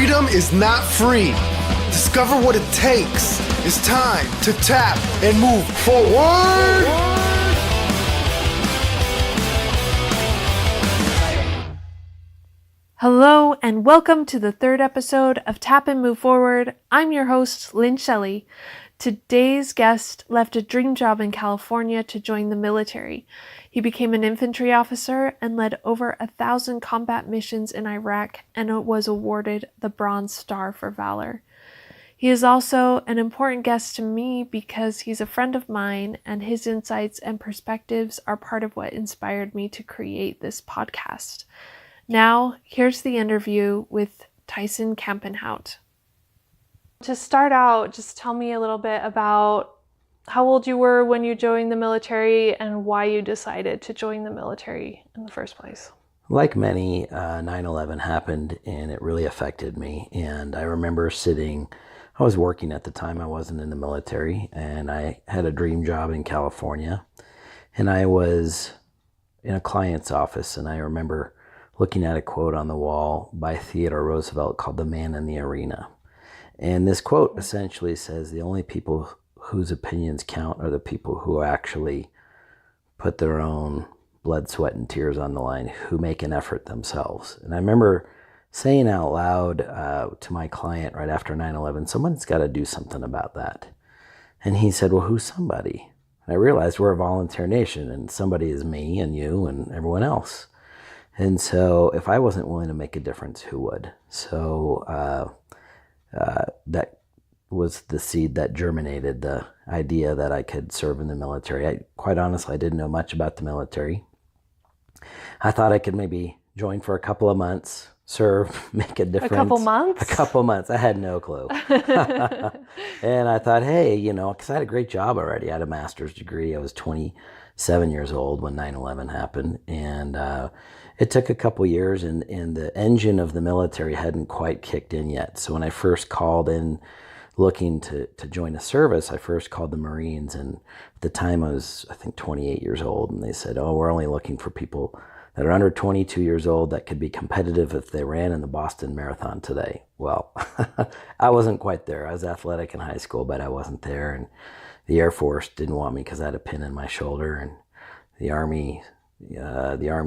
Freedom is not free. Discover what it takes. It's time to tap and move forward. Hello and welcome to the third episode of Tap and Move Forward. I'm your host, Lynn Shelley. Today's guest left a dream job in California to join the military. He became an infantry officer and led over 1,000 combat missions in Iraq and was awarded the Bronze Star for Valor. He is also an important guest to me because he's a friend of mine and his insights and perspectives are part of what inspired me to create this podcast. Now, here's the interview with Tyson Kampenhout. To start out, just tell me a little bit about how old you were when you joined the military and why you decided to join the military in the first place. Like many, 9/11 happened and it really affected me. And I remember I was working at the time, I wasn't in the military, and I had a dream job in California. And I was in a client's office, and I remember looking at a quote on the wall by Theodore Roosevelt called "The Man in the Arena." And this quote essentially says the only people whose opinions count are the people who actually put their own blood, sweat, and tears on the line, who make an effort themselves. And I remember saying out loud to my client right after 9/11, someone's got to do something about that. And he said, well, who's somebody? And I realized we're a volunteer nation, and somebody is me and you and everyone else. And so if I wasn't willing to make a difference, who would? So that was the seed that germinated the idea that I could serve in the military. Quite honestly, I didn't know much about the military. I thought I could maybe join for a couple of months, serve, make a difference. A couple months? A couple months. I had no clue. And I thought, hey, because I had a great job already. I had a master's degree. I was 27 years old when 9/11 happened. And it took a couple years, and the engine of the military hadn't quite kicked in yet. So when I first called in looking to join a service, I first called the Marines. And at the time I was, I think, 28 years old. And they said, oh, we're only looking for people that are under 22 years old that could be competitive if they ran in the Boston Marathon today. Well, I wasn't quite there. I was athletic in high school, but I wasn't there. And the Air Force didn't want me because I had a pin in my shoulder. And the Army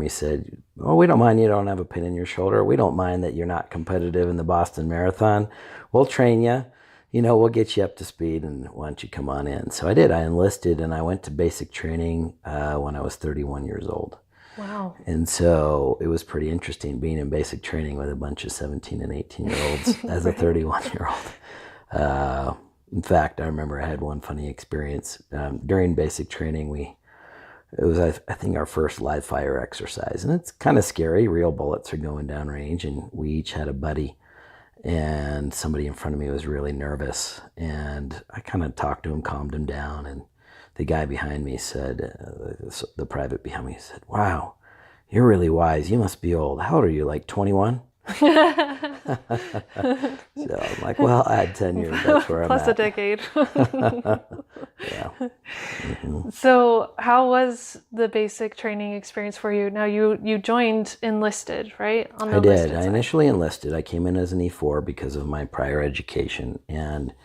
said, oh, we don't mind you don't have a pin in your shoulder. We don't mind that you're not competitive in the Boston Marathon. We'll train you. We'll get you up to speed, and why don't you come on in? So I did. I enlisted, and I went to basic training when I was 31 years old. Wow. And so it was pretty interesting being in basic training with a bunch of 17 and 18-year-olds as a 31-year-old. In fact, I remember I had one funny experience. During basic training, it was, I think, our first live fire exercise. And it's kind of scary. Real bullets are going down range, and we each had a buddy. And somebody in front of me was really nervous. And I kind of talked to him, calmed him down, and the guy behind me said, the private behind me said, wow, you're really wise. You must be old. How old are you, like 21? So I'm like, well, I had 10 years. That's where I'm at. Plus a decade. Yeah. Mm-hmm. So how was the basic training experience for you? Now you joined enlisted, right? On the I did. enlisted I side. initially enlisted. I came in as an E4 because of my prior education. And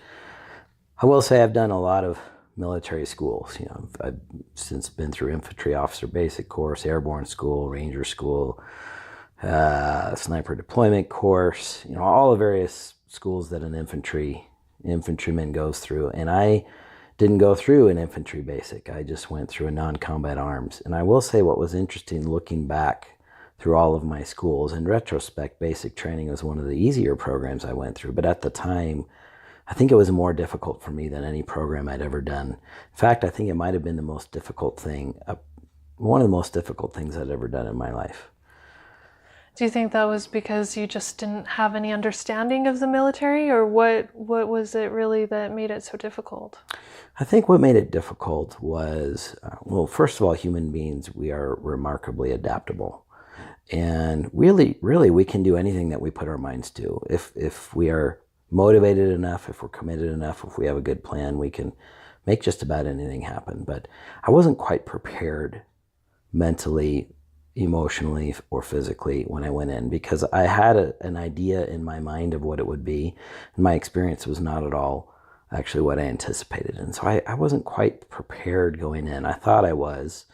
I will say I've done a lot of military schools. I've since been through Infantry Officer basic course, airborne school, ranger school, sniper deployment course, all the various schools that an infantryman goes through. And I didn't go through an infantry basic. I just went through a non-combat arms. And I will say what was interesting looking back through all of my schools, in retrospect, basic training was one of the easier programs I went through. But at the time, I think it was more difficult for me than any program I'd ever done. In fact, I think it might have been the most difficult thing, one of the most difficult things I'd ever done in my life. Do you think that was because you just didn't have any understanding of the military, or what was it really that made it so difficult? I think what made it difficult was, well, first of all, human beings, we are remarkably adaptable. And really, we can do anything that we put our minds to. If we are motivated enough, if we're committed enough, if we have a good plan, we can make just about anything happen. But I wasn't quite prepared mentally emotionally or physically when I went in, because I had an idea in my mind of what it would be, and my experience was not at all actually what I anticipated. And so I wasn't quite prepared going in. I thought I was.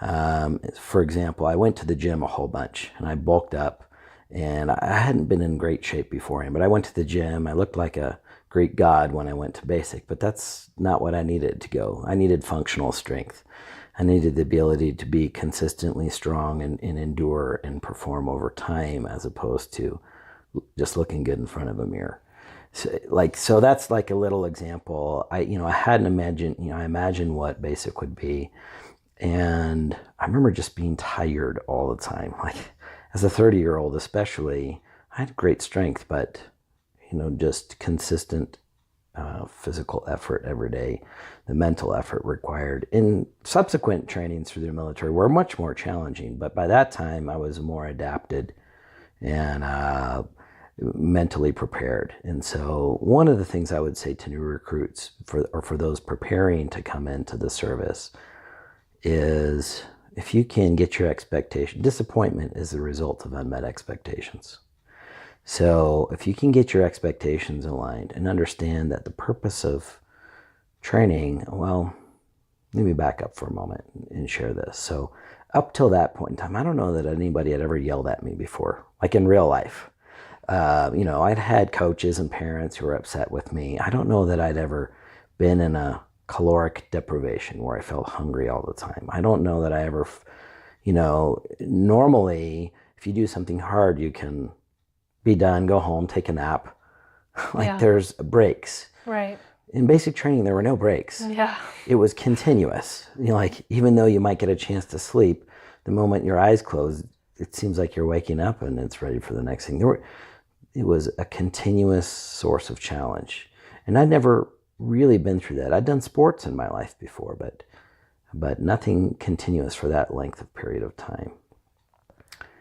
For example, I went to the gym a whole bunch and I bulked up, and I hadn't been in great shape beforehand, but I went to the gym. I looked like a Greek god when I went to basic, but that's not what I needed to go. I needed functional strength. I needed the ability to be consistently strong and endure and perform over time, as opposed to just looking good in front of a mirror. So that's like a little example. I hadn't imagined, I imagined what basic would be. And I remember just being tired all the time. Like as a 30-year-old especially, I had great strength, but, just consistent physical effort every day. The mental effort required in subsequent trainings through the military were much more challenging. But by that time, I was more adapted and mentally prepared. And so one of the things I would say to new recruits for those preparing to come into the service is, if you can get your expectation, disappointment is the result of unmet expectations. So if you can get your expectations aligned and understand that the purpose of training, well, let me back up for a moment and share this. So up till that point in time, I don't know that anybody had ever yelled at me before, like in real life. I'd had coaches and parents who were upset with me. I don't know that I'd ever been in a caloric deprivation where I felt hungry all the time. I don't know that I ever, normally if you do something hard, you can be done, go home, take a nap. There's breaks. Right. In basic training, there were no breaks. Yeah. It was continuous. Even though you might get a chance to sleep, the moment your eyes close, it seems like you're waking up and it's ready for the next thing. It was a continuous source of challenge. And I'd never really been through that. I'd done sports in my life before, but nothing continuous for that length of period of time.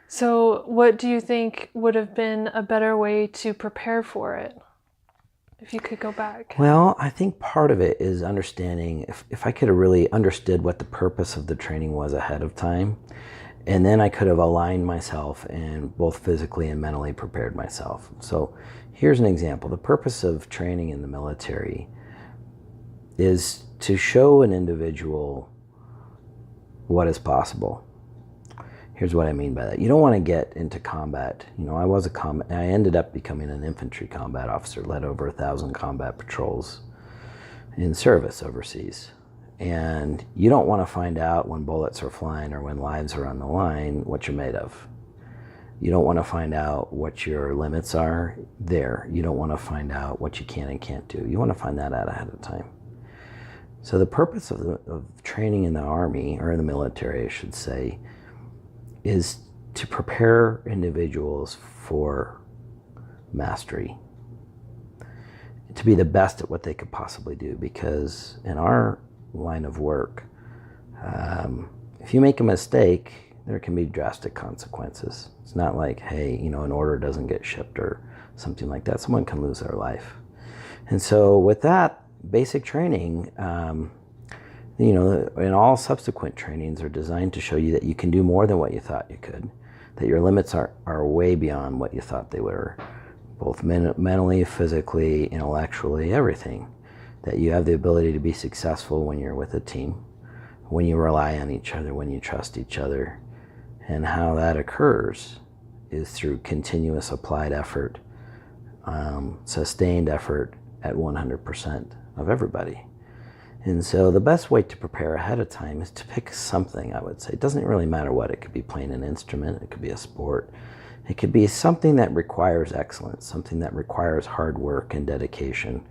So what do you think would have been a better way to prepare for it, if you could go back? Well, I think part of it is understanding, if I could have really understood what the purpose of the training was ahead of time, and then I could have aligned myself and both physically and mentally prepared myself. So here's an example. The purpose of training in the military is to show an individual what is possible. Here's what I mean by that. You don't want to get into combat. I ended up becoming an infantry combat officer, led over 1,000 combat patrols in service overseas. And you don't want to find out when bullets are flying or when lives are on the line what you're made of. You don't want to find out what your limits are there. You don't want to find out what you can and can't do. You want to find that out ahead of time. So the purpose of training in the Army, or in the military, I should say, is to prepare individuals for mastery, to be the best at what they could possibly do. Because in our line of work, if you make a mistake, there can be drastic consequences. It's not like, hey, an order doesn't get shipped or something like that. Someone can lose their life. And so with that, basic training, and all subsequent trainings are designed to show you that you can do more than what you thought you could, that your limits are way beyond what you thought they were, both mentally, physically, intellectually, everything. That you have the ability to be successful when you're with a team, when you rely on each other, when you trust each other. And how that occurs is through continuous applied effort, sustained effort at 100% of everybody. And so the best way to prepare ahead of time is to pick something, I would say. It doesn't really matter what. It could be playing an instrument. It could be a sport. It could be something that requires excellence, something that requires hard work and dedication.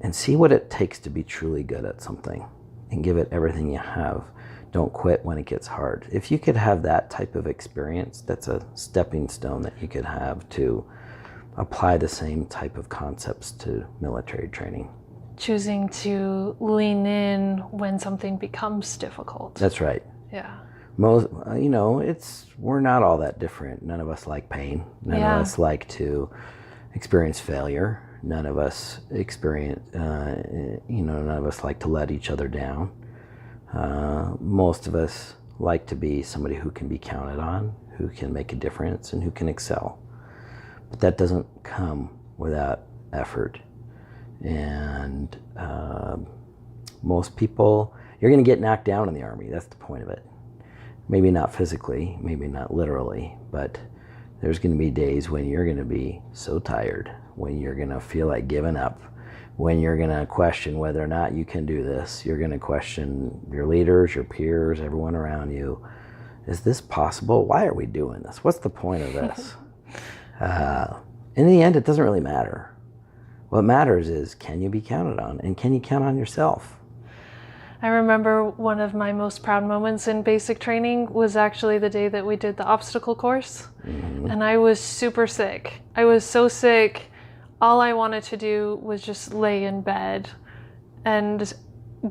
And see what it takes to be truly good at something and give it everything you have. Don't quit when it gets hard. If you could have that type of experience, that's a stepping stone that you could have to apply the same type of concepts to military training. Choosing to lean in when something becomes difficult. That's right. Yeah. Most, we're not all that different. None of us like pain. None of us like to experience failure. None of us none of us like to let each other down. Most of us like to be somebody who can be counted on, who can make a difference, and who can excel. But that doesn't come without effort. And most people, you're going to get knocked down in the Army. That's the point of it. Maybe not physically, maybe not literally, but there's going to be days when you're going to be so tired, when you're going to feel like giving up, when you're going to question whether or not you can do this. You're going to question your leaders, your peers, everyone around you. Is this possible? Why are we doing this? What's the point of this? In the end, it doesn't really matter. What matters is, can you be counted on, and can you count on yourself? I remember one of my most proud moments in basic training was actually the day that we did the obstacle course. And I was super sick. I was so sick, all I wanted to do was just lay in bed. And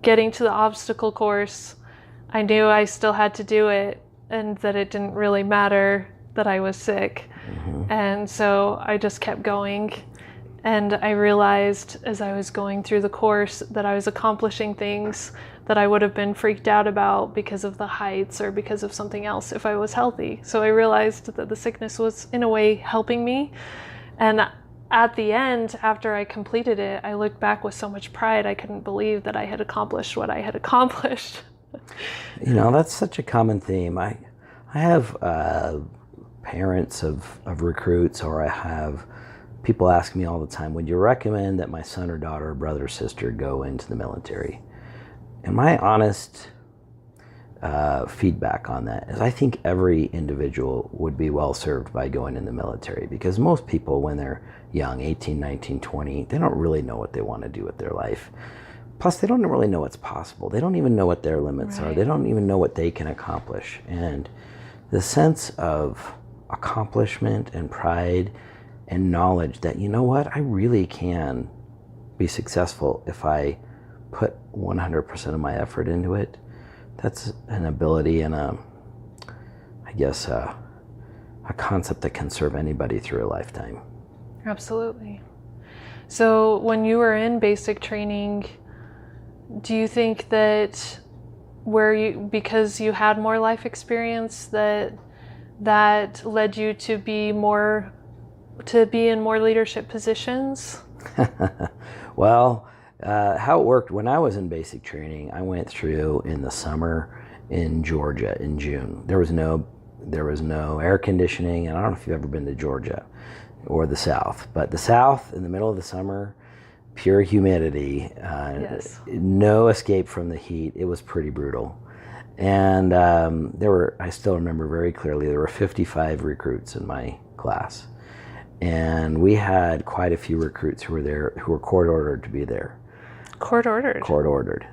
getting to the obstacle course, I knew I still had to do it, and that it didn't really matter that I was sick. And so I just kept going. And I realized as I was going through the course that I was accomplishing things that I would have been freaked out about because of the heights or because of something else if I was healthy. So I realized that the sickness was in a way helping me. And at the end, after I completed it, I looked back with so much pride. I couldn't believe that I had accomplished what I had accomplished. You know, that's such a common theme. I have parents of recruits, or I have people ask me all the time, would you recommend that my son or daughter or brother or sister go into the military? And my honest feedback on that is I think every individual would be well served by going in the military, because most people, when they're young, 18, 19, 20, they don't really know what they want to do with their life. Plus, they don't really know what's possible. They don't even know what their limits are. They don't even know what they can accomplish. And the sense of accomplishment and pride and knowledge that, you know what, I really can be successful if I put 100% of my effort into it, that's an ability and a concept that can serve anybody through a lifetime. Absolutely. So when you were in basic training, do you think that because you had more life experience, that led you to be in more leadership positions? Well, how it worked when I was in basic training, I went through in the summer in Georgia in June. There was no air conditioning, and I don't know if you've ever been to Georgia or the South, but the South in the middle of the summer, pure humidity, yes. No escape from the heat. It was pretty brutal. And I still remember very clearly, there were 55 recruits in my class. And we had quite a few recruits who were there, who were court-ordered to be there. Court-ordered? Court-ordered,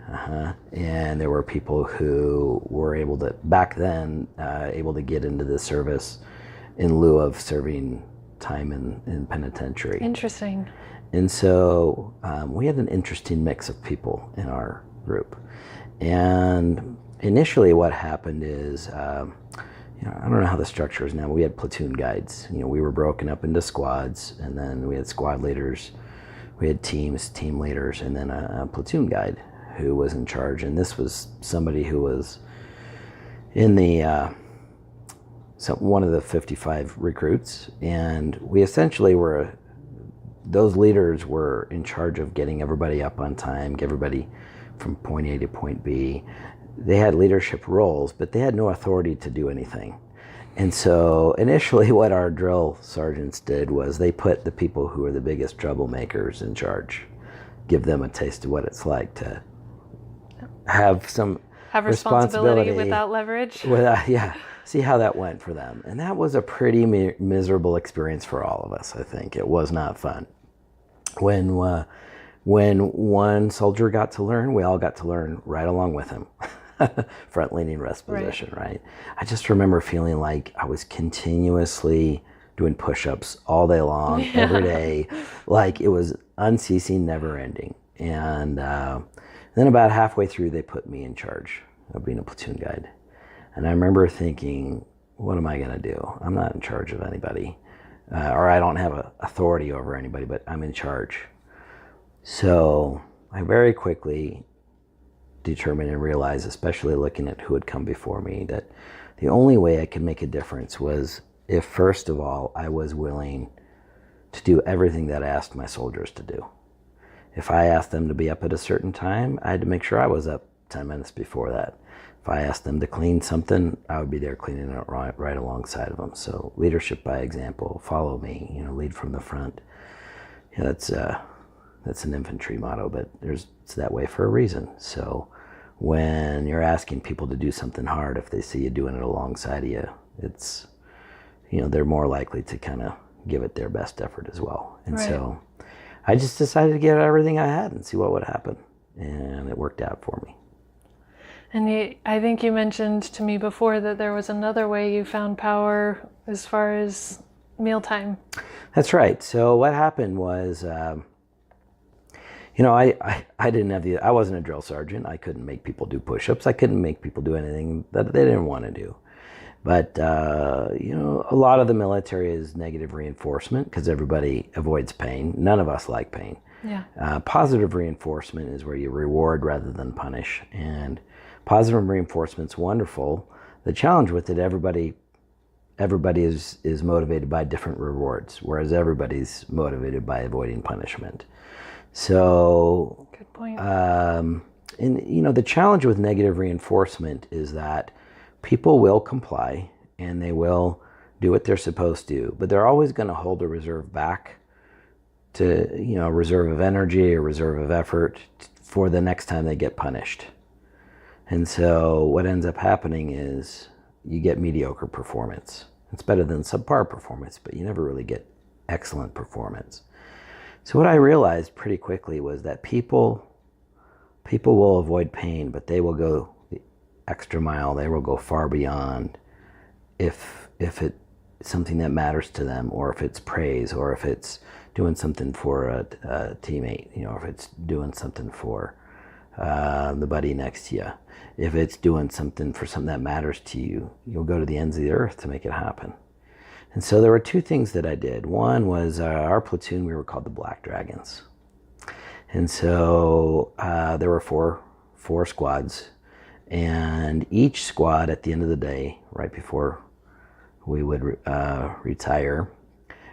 And there were people who were able to, back then, able to get into the service in lieu of serving time in penitentiary. Interesting. And so we had an interesting mix of people in our group. And initially what happened is, I don't know how the structure is now, but we had platoon guides. We were broken up into squads, and then we had squad leaders, we had teams, team leaders, and then a platoon guide who was in charge. And this was somebody who was in one of the 55 recruits, and we essentially those leaders were in charge of getting everybody up on time, get everybody from point A to point B. They had leadership roles, but they had no authority to do anything. And so initially what our drill sergeants did was they put the people who were the biggest troublemakers in charge, give them a taste of what it's like to have some responsibility without leverage. See how that went for them. And that was a pretty miserable experience for all of us, I think. It was not fun. When one soldier got to learn, we all got to learn right along with him. Front-leaning rest position, right? I just remember feeling like I was continuously doing push-ups all day long, every day, like it was unceasing, never-ending. And then about halfway through, they put me in charge of being a platoon guide. And I remember thinking, what am I going to do? I'm not in charge of anybody, or I don't have authority over anybody, but I'm in charge. So I very quickly determine and realize, especially looking at who had come before me, that the only way I could make a difference was if, first of all, I was willing to do everything that I asked my soldiers to do. If I asked them to be up at a certain time, I had to make sure I was up 10 minutes before that. If I asked them to clean something, I would be there cleaning it right alongside of them. So leadership by example, follow me, lead from the front. That's an infantry motto, but it's that way for a reason. So when you're asking people to do something hard, if they see you doing it alongside of you, it's, they're more likely to kind of give it their best effort as well. And Right. So I just decided to give it everything I had and see what would happen. And it worked out for me. And I think you mentioned to me before that there was another way you found power as far as mealtime. That's right. So what happened was, I didn't have I wasn't a drill sergeant. I couldn't make people do push-ups. I couldn't make people do anything that they didn't want to do. But, a lot of the military is negative reinforcement because everybody avoids pain. None of us like pain. Yeah. Positive reinforcement is where you reward rather than punish. And positive reinforcement's wonderful. The challenge with it, everybody is motivated by different rewards, whereas everybody's motivated by avoiding punishment. So, Good point. the challenge with negative reinforcement is that people will comply and they will do what they're supposed to, but they're always going to hold a reserve back to, a reserve of energy, a reserve of effort for the next time they get punished. And so what ends up happening is you get mediocre performance. It's better than subpar performance, but you never really get excellent performance. So what I realized pretty quickly was that people will avoid pain, but they will go the extra mile. They will go far beyond if it's something that matters to them, or if it's praise, or if it's doing something for a teammate, if it's doing something for the buddy next to you. If it's doing something for something that matters to you, you'll go to the ends of the earth to make it happen. And so there were two things that I did. One was our platoon, we were called the Black Dragons. And so there were four squads, and each squad at the end of the day, right before we would retire,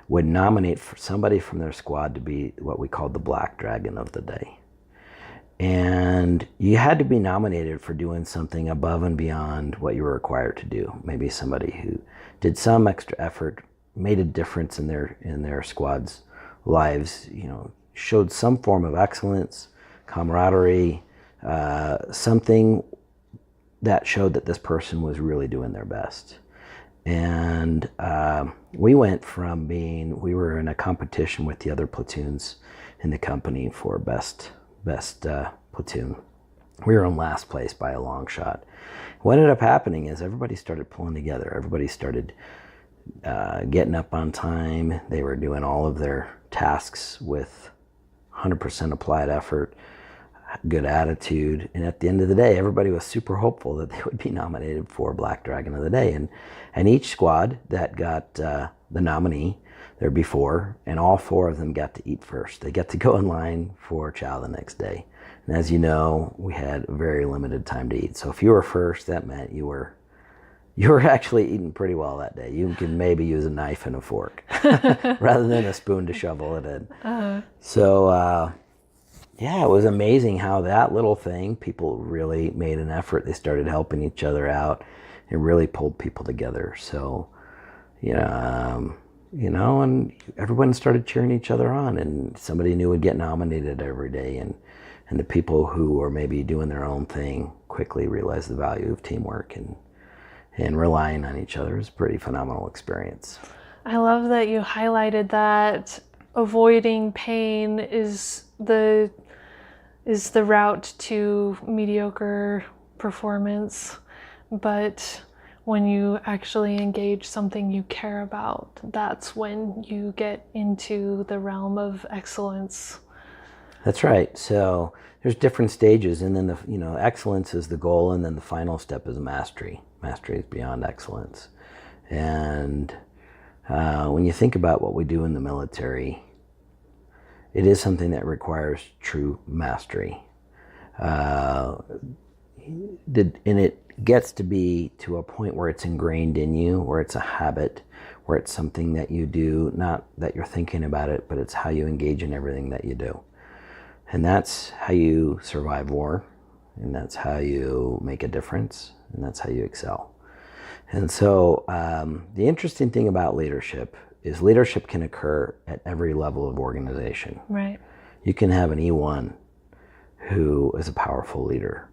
would nominate for somebody from their squad to be what we called the Black Dragon of the day. And you had to be nominated for doing something above and beyond what you were required to do. Maybe somebody who did some extra effort, made a difference in their squad's lives, showed some form of excellence, camaraderie, something that showed that this person was really doing their best. And we went from we were in a competition with the other platoons in the company for best platoon. We were in last place by a long shot. What ended up happening is everybody started pulling together. Everybody started getting up on time. They were doing all of their tasks with 100% applied effort, good attitude. And at the end of the day, everybody was super hopeful that they would be nominated for Black Dragon of the Day. And each squad that got the nominee there before, and all four of them got to eat first. They got to go in line for chow the next day. And as you know, we had a very limited time to eat. So if you were first, that meant you were actually eating pretty well that day. You can maybe use a knife and a fork rather than a spoon to shovel it in. Uh-huh. So, it was amazing how that little thing, people really made an effort. They started helping each other out. It really pulled people together. So, and everyone started cheering each other on, and somebody new would get nominated every day. And the people who were maybe doing their own thing quickly realized the value of teamwork and relying on each other. Is a pretty phenomenal experience. I love that you highlighted that avoiding pain is the route to mediocre performance, but when you actually engage something you care about, that's when you get into the realm of excellence. That's right. So there's different stages, and then excellence is the goal, and then the final step is mastery. Mastery is beyond excellence. And when you think about what we do in the military, it is something that requires true mastery. And it gets to be to a point where it's ingrained in you, where it's a habit, where it's something that you do, not that you're thinking about it, but it's how you engage in everything that you do. And that's how you survive war, and that's how you make a difference, and that's how you excel. And so the interesting thing about leadership is leadership can occur at every level of organization. Right. You can have an E1 who is a powerful leader.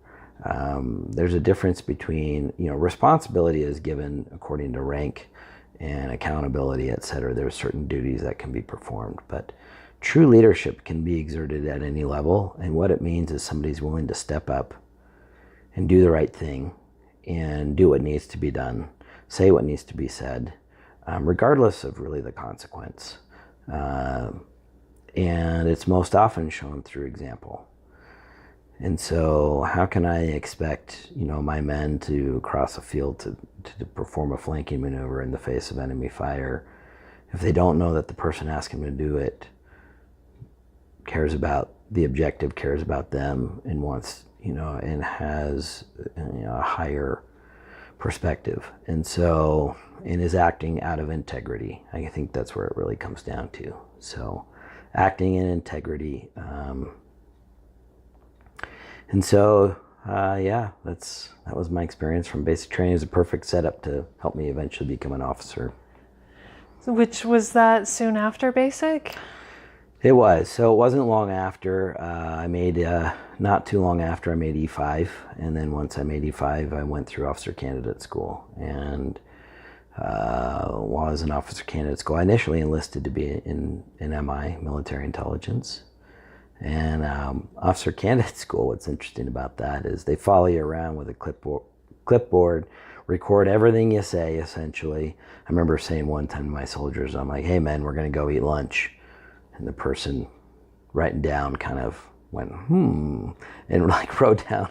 There's a difference between, responsibility is given according to rank and accountability, et cetera. There's certain duties that can be performed, but true leadership can be exerted at any level. And what it means is somebody's willing to step up and do the right thing and do what needs to be done, say what needs to be said, regardless of really the consequence. And it's most often shown through example. And so how can I expect, my men to cross a field to perform a flanking maneuver in the face of enemy fire if they don't know that the person asking them to do it cares about the objective, cares about them, and wants, and has a higher perspective. And so, and is acting out of integrity. I think that's where it really comes down to. So acting in integrity. And so, that was my experience from basic training. It was a perfect setup to help me eventually become an officer. Which was that soon after basic? It was. So it wasn't long after. Not too long after I made E5. And then once I made E5, I went through officer candidate school. And while I was in officer candidate school, I initially enlisted to be in MI, military intelligence. And officer candidate school, what's interesting about that is they follow you around with a clipboard, record everything you say, essentially. I remember saying one time to my soldiers, I'm like, hey, men, we're going to go eat lunch. And the person writing down kind of went, and wrote down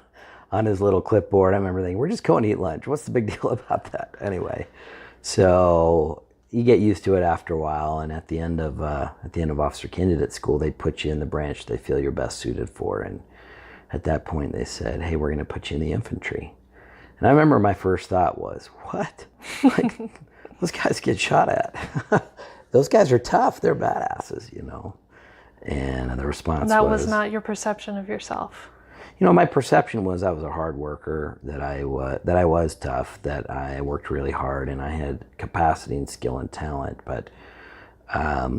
on his little clipboard. I remember thinking, we're just going to eat lunch. What's the big deal about that? Anyway, so you get used to it after a while, and at the end of officer candidate school, they put you in the branch they feel you're best suited for. And at that point, they said, "Hey, we're going to put you in the infantry." And I remember my first thought was, "What? Like, those guys get shot at. Those guys are tough. They're badasses, And the response was not your perception of yourself. My perception was I was a hard worker, that I was tough, that I worked really hard, and I had capacity and skill and talent. But, I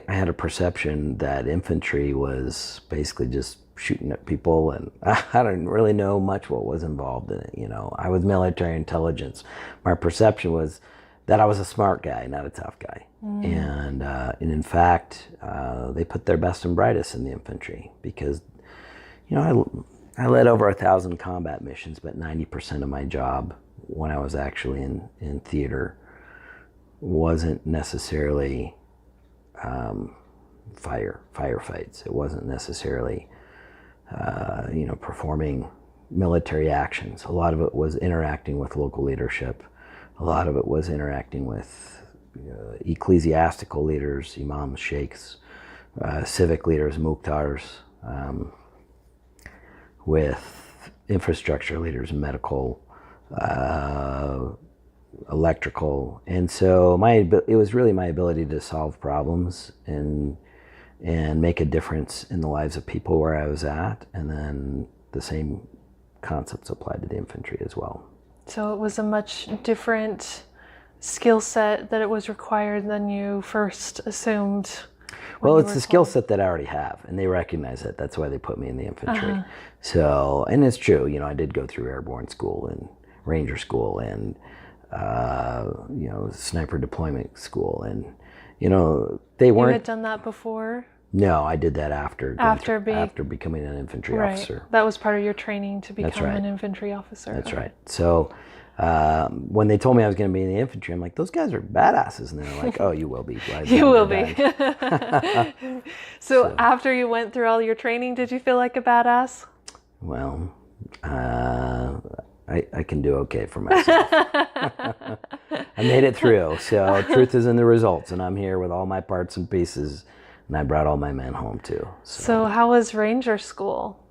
had a perception that infantry was basically just shooting at people, and I didn't really know much what was involved in it. I was military intelligence. My perception was that I was a smart guy, not a tough guy. And in fact, they put their best and brightest in the infantry because, I led over 1,000 combat missions, but 90% of my job when I was actually in theater wasn't necessarily firefights. It wasn't necessarily, performing military actions. A lot of it was interacting with local leadership. A lot of it was interacting with ecclesiastical leaders, imams, sheikhs, civic leaders, muqtars, with infrastructure leaders, medical, electrical. And so it was really my ability to solve problems and make a difference in the lives of people where I was at. And then the same concepts applied to the infantry as well. So it was a much different skill set that it was required than you first assumed. Well, it's the skill set that I already have, and they recognize it. That's why they put me in the infantry. So, and it's true, I did go through airborne school and ranger school and, sniper deployment school. And, they weren't... You had done that before? No, I did that after becoming an infantry right. officer. That was part of your training to become an infantry officer. That's right. So when they told me I was going to be in the infantry, I'm like, those guys are badasses. And they're like, oh, you will be. You will be. So after you went through all your training, did you feel like a badass? Well, I can do okay for myself. I made it through. So truth is in the results. And I'm here with all my parts and pieces and I brought all my men home too. So how was Ranger School?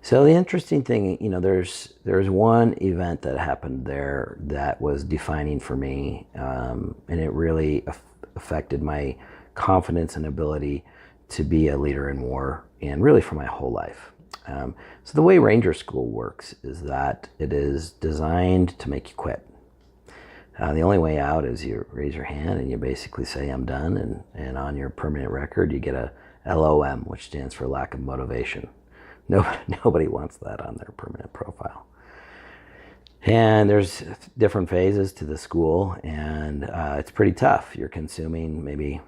So the interesting thing, there's one event that happened there that was defining for me, and it really affected my confidence and ability to be a leader in war, and really for my whole life. So the way Ranger School works is that it is designed to make you quit. The only way out is you raise your hand and you basically say, I'm done, and on your permanent record you get a LOM, which stands for lack of motivation. Nobody wants that on their permanent profile. And there's different phases to the school, and it's pretty tough. You're consuming maybe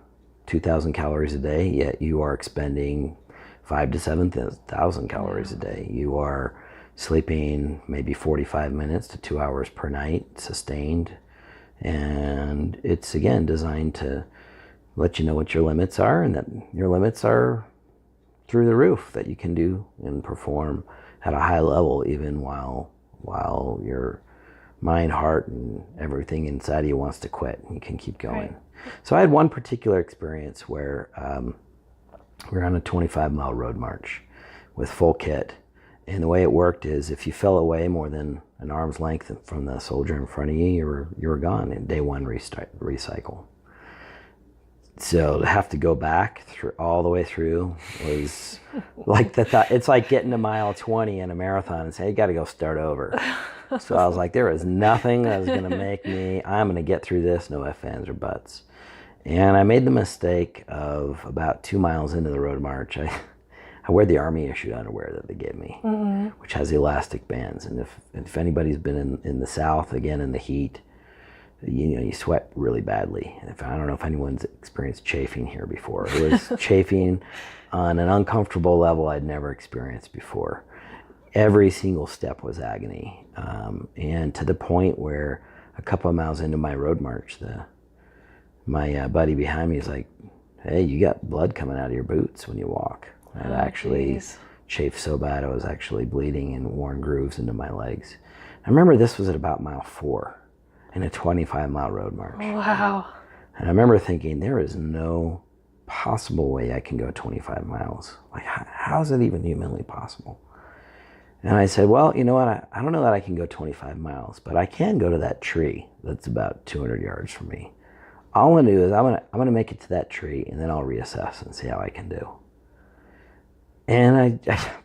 2,000 calories a day, yet you are expending 5,000 to 7,000 calories a day. You are sleeping maybe 45 minutes to 2 hours per night, sustained. And it's, again, designed to let you know what your limits are, and that your limits are through the roof, that you can do and perform at a high level even while your mind, heart, and everything inside of you wants to quit. You can keep going. Right. So I had one particular experience where we were on a 25-mile road march with full kit, and the way it worked is if you fell away more than an arm's length from the soldier in front of you, you were gone in day one recycle. So to have to go back all the way through was like it's like getting to mile 20 in a marathon and saying, you got to go start over. So I was like, there is nothing that was going to make I'm going to get through this, no ifs, ands, or buts. And I made the mistake of about 2 miles into the road march, I wear the Army issued underwear that they gave me, which has elastic bands. And if anybody's been in the South, again, in the heat, you sweat really badly. And I don't know if anyone's experienced chafing here before. It was chafing on an uncomfortable level I'd never experienced before. Every single step was agony. And to the point where a couple of miles into my road march, my buddy behind me is like, hey, you got blood coming out of your boots when you walk. I'd actually chafed so bad I was actually bleeding and worn grooves into my legs. I remember this was at about mile 4 in a 25-mile road march. Wow. And I remember thinking, there is no possible way I can go 25 miles. Like, how is it even humanly possible? And I said, well, you know what? I don't know that I can go 25 miles, but I can go to that tree that's about 200 yards from me. All I do is I'm gonna make it to that tree, and then I'll reassess and see how I can do. And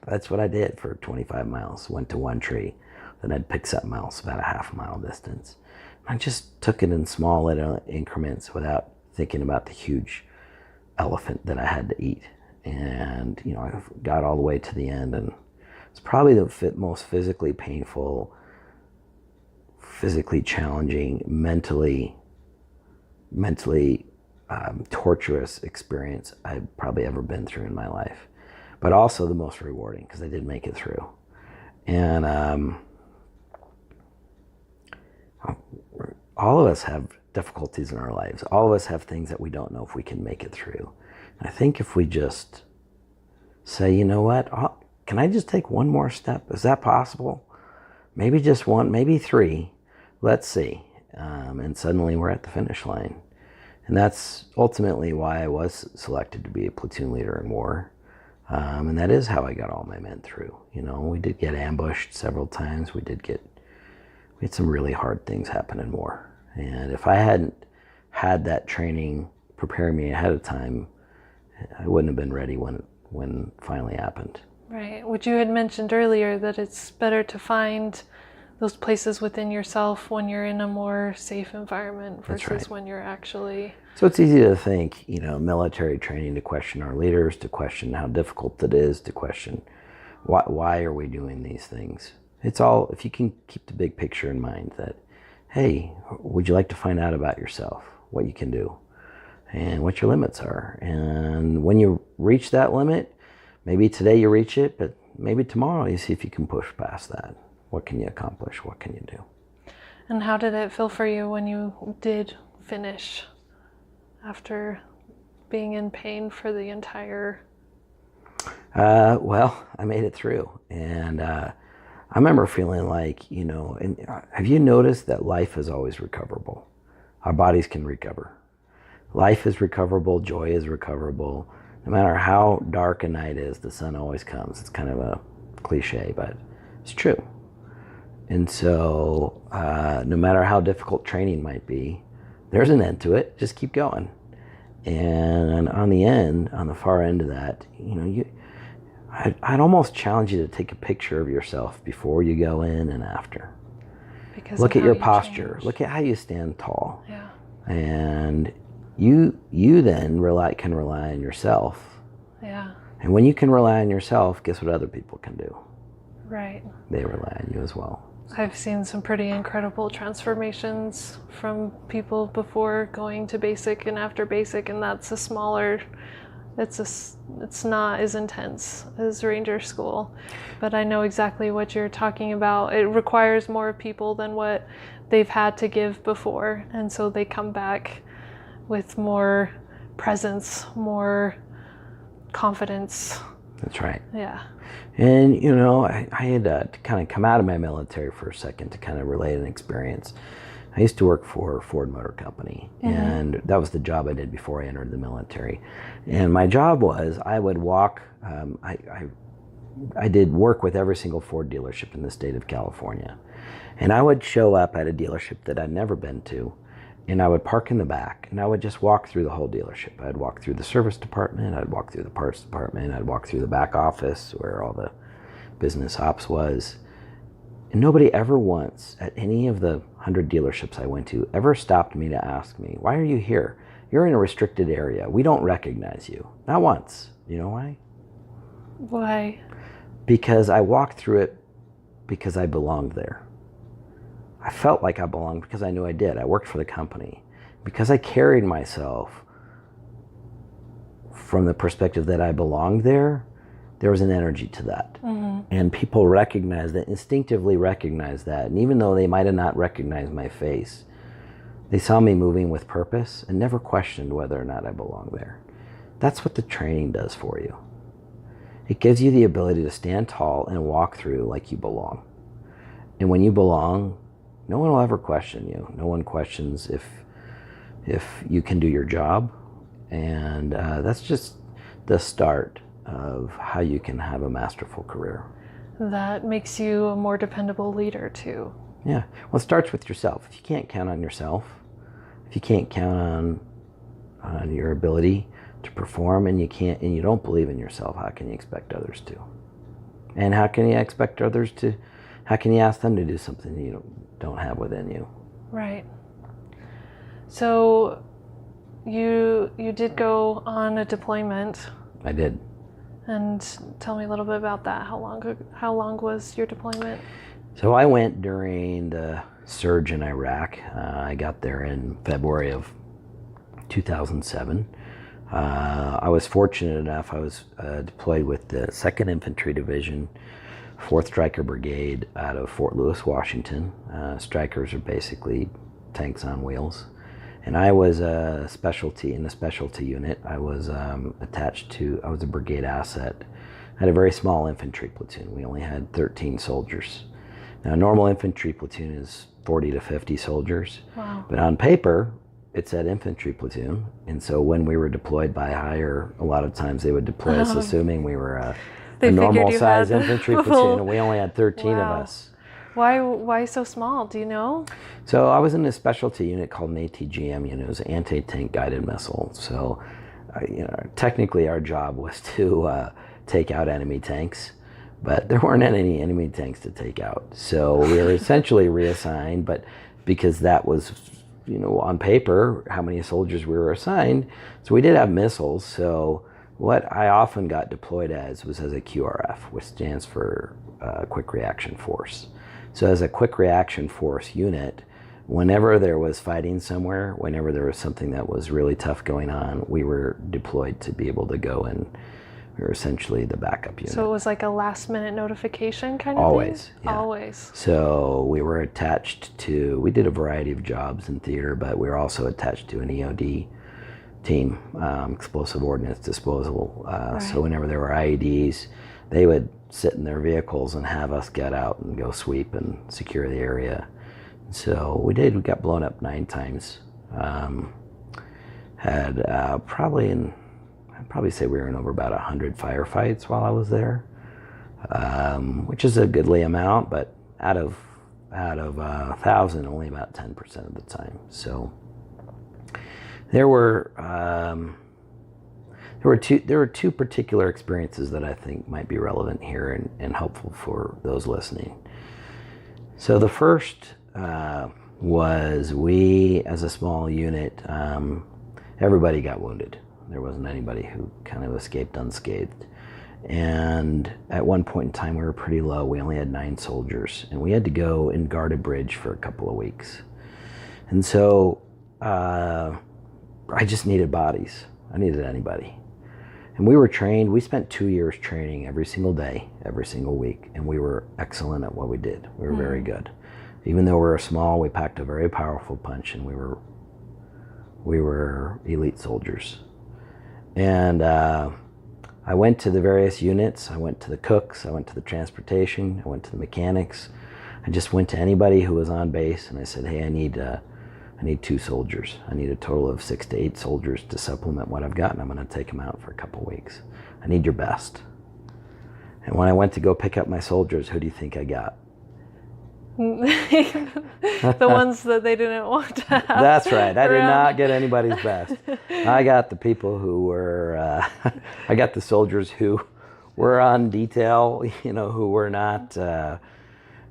that's what I did for 25 miles. Went to one tree, then I'd pick something else about a half-mile distance. I just took it in small little increments without thinking about the huge elephant that I had to eat. And I got all the way to the end, and it's probably the most physically painful, physically challenging, mentally torturous experience I've probably ever been through in my life, but also the most rewarding because I did make it through. And all of us have difficulties in our lives. All of us have things that we don't know if we can make it through. And I think if we just say, you know what, can I just take one more step? Is that possible? Maybe just one, maybe 3. Let's see. And suddenly we're at the finish line. And that's ultimately why I was selected to be a platoon leader in war. And that is how I got all my men through. We did get ambushed several times. We had some really hard things happen in war. And if I hadn't had that training preparing me ahead of time, I wouldn't have been ready when it finally happened. Right. Which you had mentioned earlier, that it's better to find those places within yourself when you're in a more safe environment versus when you're actually... So it's easy to think, military training, to question our leaders, to question how difficult it is, to question why are we doing these things. It's all, if you can keep the big picture in mind, that, hey, would you like to find out about yourself, what you can do, and what your limits are? And when you reach that limit, maybe today you reach it, but maybe tomorrow you see if you can push past that. What can you accomplish? What can you do? And how did it feel for you when you did finish after being in pain for the entire... Well, I made it through. And I remember feeling like, and have you noticed that life is always recoverable? Our bodies can recover. Life is recoverable, joy is recoverable. No matter how dark a night is, the sun always comes. It's kind of a cliche, but it's true. And so no matter how difficult training might be, there's an end to it. Just keep going. And on the far end of that, I'd almost challenge you to take a picture of yourself before you go in and after. Because look at your posture. Look at how you stand tall. Yeah. And you then can rely on yourself. Yeah. And when you can rely on yourself, guess what other people can do? Right. They rely on you as well. I've seen some pretty incredible transformations from people before going to basic and after basic, and that's it's not as intense as Ranger School, but I know exactly what you're talking about. It requires more people than what they've had to give before, and so they come back with more presence, more confidence. That's right. Yeah. And, I had to kind of come out of my military for a second to kind of relate an experience. I used to work for Ford Motor Company, and that was the job I did before I entered the military. And my job was I would walk, I did work with every single Ford dealership in the state of California. And I would show up at a dealership that I'd never been to, and I would park in the back, and I would just walk through the whole dealership. I'd walk through the service department, I'd walk through the parts department, I'd walk through the back office where all the business ops was. And nobody ever once at any of the 100 dealerships I went to ever stopped me to ask me, why are you here? You're in a restricted area. We don't recognize you. Not once. You know why? Why? Because I walked through it because I belonged there. I felt like I belonged because I knew I did. I worked for the company. Because I carried myself from the perspective that I belonged there, there was an energy to that. And people recognized that, instinctively recognized that. And even though they might have not recognized my face, they saw me moving with purpose and never questioned whether or not I belonged there. That's what the training does for you. It gives you the ability to stand tall and walk through like you belong. And when you belong, no one will ever question you. No one questions if you can do your job. And that's just the start of how you can have a masterful career. That makes you a more dependable leader too. Yeah. Well, it starts with yourself. If you can't count on yourself, if you can't count on your ability to perform, and you don't believe in yourself, how can you expect others to? And how can you expect others to? How can you ask them to do something you don't have within you? Right. So you did go on a deployment. I did. And tell me a little bit about that. How long was your deployment? So I went during the surge in Iraq. I got there in February of 2007. I was fortunate enough. I was deployed with the 2nd Infantry Division, 4th Stryker Brigade out of Fort Lewis, Washington. Strykers are basically tanks on wheels. And I was a specialty in the specialty unit. I was I was a brigade asset. I had a very small infantry platoon. We only had 13 soldiers. Now, a normal infantry platoon is 40 to 50 soldiers. Wow. But on paper, it said infantry platoon. And so when we were deployed by hire, a lot of times they would deploy us assuming we were a normal size infantry platoon, and we only had 13 of us. Why so small? Do you know? So I was in a specialty unit called an ATGM unit. It was an anti-tank guided missile. So, technically our job was to take out enemy tanks, but there weren't any enemy tanks to take out. So we were essentially reassigned, but because that was, on paper, how many soldiers we were assigned. So we did have missiles. So what I often got deployed as was as a QRF, which stands for Quick Reaction Force. So as a quick reaction force unit, whenever there was fighting somewhere, whenever there was something that was really tough going on, we were deployed to be able to go, and we were essentially the backup unit. So it was like a last minute notification kind of Always, thing? yeah. Always. So we were attached to, we did a variety of jobs in theater, but we were also attached to an EOD team, explosive ordnance disposal. Right. So whenever there were IEDs, they would sit in their vehicles and have us get out and go sweep and secure the area. So we got blown up 9 times. Had I'd probably say we were in over about 100 firefights while I was there, which is a goodly amount, but out of 1,000, only about 10% of the time. So there were two particular experiences that I think might be relevant here and helpful for those listening. So the first was we, as a small unit, everybody got wounded. There wasn't anybody who kind of escaped unscathed. And at one point in time, we were pretty low. We only had 9 soldiers, and we had to go and guard a bridge for a couple of weeks. And so I just needed bodies. I needed anybody. And we were trained. We spent 2 years training every single day, every single week, and we were excellent at what we did. We were very good. Even though we were small, we packed a very powerful punch, and we were elite soldiers. And I went to the various units. I went to the cooks. I went to the transportation. I went to the mechanics. I just went to anybody who was on base, and I said, hey, I need 2 soldiers. I need a total of 6 to 8 soldiers to supplement what I've got, and I'm going to take them out for a couple weeks. I need your best. And when I went to go pick up my soldiers, who do you think I got? The ones that they didn't want to have. That's right. I did around. not get anybody's best. I got the people who were, I got the soldiers who were on detail, who were not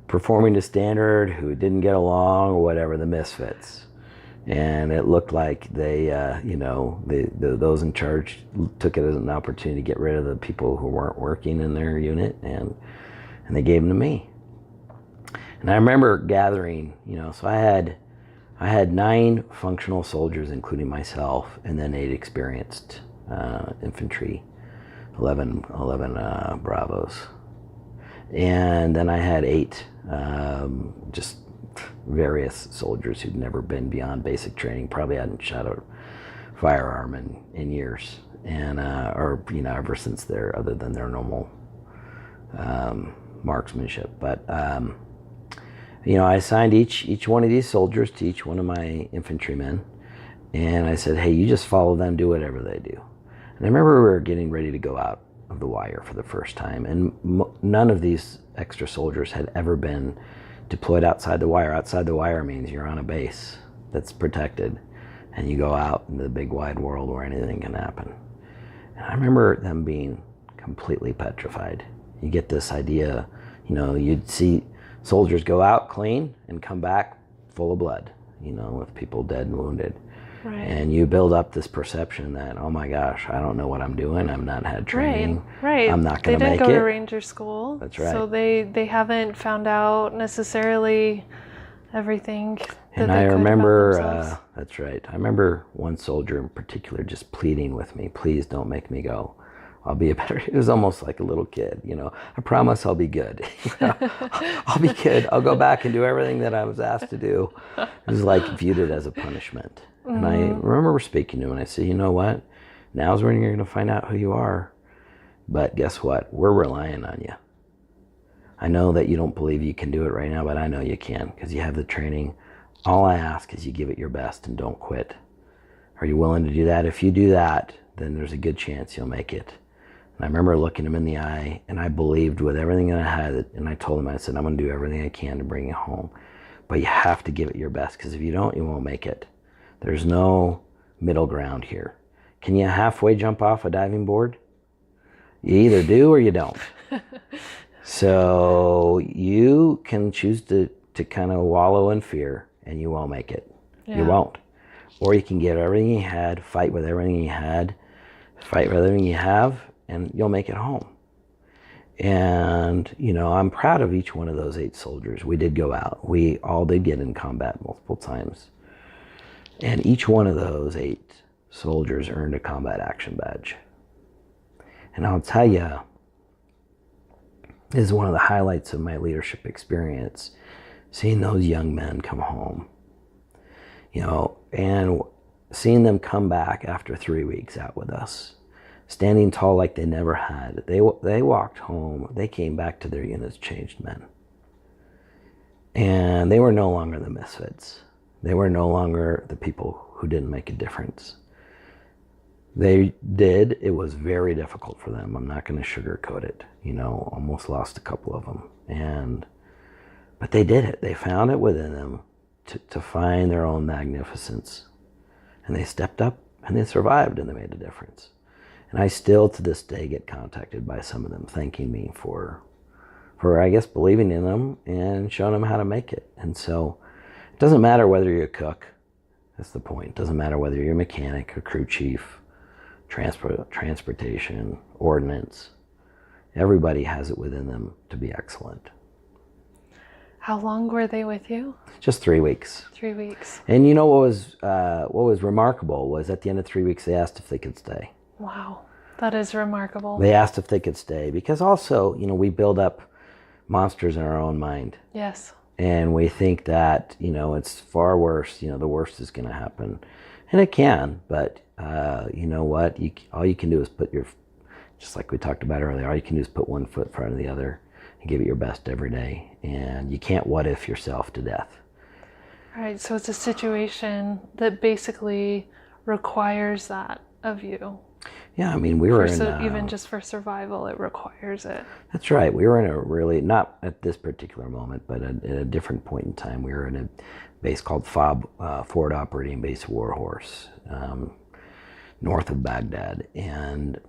performing to standard, who didn't get along, or whatever, the misfits. And it looked like they, those in charge took it as an opportunity to get rid of the people who weren't working in their unit, and they gave them to me. And I remember gathering, so I had 9 functional soldiers, including myself, and then 8 experienced infantry, 11 Bravos. And then I had 8 just various soldiers who'd never been beyond basic training, probably hadn't shot a firearm in years, and ever since other than their normal marksmanship. But I assigned each one of these soldiers to each one of my infantrymen, and I said, hey, you just follow them, do whatever they do. And I remember we were getting ready to go out of the wire for the first time, and none of these extra soldiers had ever been deployed outside the wire. Outside the wire means you're on a base that's protected, and you go out into the big wide world where anything can happen. And I remember them being completely petrified. You get this idea, you'd see soldiers go out clean and come back full of blood, with people dead and wounded. Right. And you build up this perception that, oh my gosh, I don't know what I'm doing. I've not had training. Right. I'm not going to make it. They didn't go to ranger school. That's right. So they haven't found out necessarily everything that and they I could remember, about themselves. that's right. I remember one soldier in particular just pleading with me, please don't make me go. I'll be it was almost like a little kid, I promise I'll be good. I'll be good. I'll go back and do everything that I was asked to do. It was like viewed it as a punishment. And I remember speaking to him, and I said, you know what? Now's when you're going to find out who you are. But guess what? We're relying on you. I know that you don't believe you can do it right now, but I know you can because you have the training. All I ask is you give it your best and don't quit. Are you willing to do that? If you do that, then there's a good chance you'll make it. And I remember looking him in the eye, and I believed with everything that I had, and I told him, I said, I'm going to do everything I can to bring you home. But you have to give it your best, because if you don't, you won't make it. There's no middle ground here. Can you halfway jump off a diving board? You either do or you don't. So you can choose to kind of wallow in fear, and you won't make it. Yeah. You won't. Or you can give everything you had, fight with everything you had, fight with everything you have, and you'll make it home. And, I'm proud of each one of those 8 soldiers. We did go out. We all did get in combat multiple times. And each one of those 8 soldiers earned a combat action badge. And I'll tell you, this is one of the highlights of my leadership experience, seeing those young men come home, and seeing them come back after 3 weeks out with us, standing tall like they never had. They walked home. They came back to their units changed men. And they were no longer the misfits. They were no longer the people who didn't make a difference. They did. It was very difficult for them. I'm not going to sugarcoat it. Almost lost a couple of them. But they did it. They found it within them to find their own magnificence. And they stepped up and they survived and they made a difference. And I still to this day get contacted by some of them thanking me for I guess believing in them and showing them how to make it. And so it doesn't matter whether you're a cook. That's the point. It doesn't matter whether you're a mechanic, a crew chief, transportation, ordnance. Everybody has it within them to be excellent. How long were they with you? Just 3 weeks. 3 weeks. And what was remarkable was at the end of 3 weeks they asked if they could stay. Wow, that is remarkable. They asked if they could stay because also, we build up monsters in our own mind. Yes. And we think that, it's far worse, the worst is going to happen. And it can, but you know what? All you can do is just like we talked about earlier, all you can do is put one foot in front of the other and give it your best every day. And you can't what if yourself to death. Right, so it's a situation that basically requires that of you. Yeah, we were even just for survival, it requires it. That's right. We were in a really, not at this particular moment, but at a different point in time. We were in a base called FOB, Forward Operating Base Warhorse, north of Baghdad. And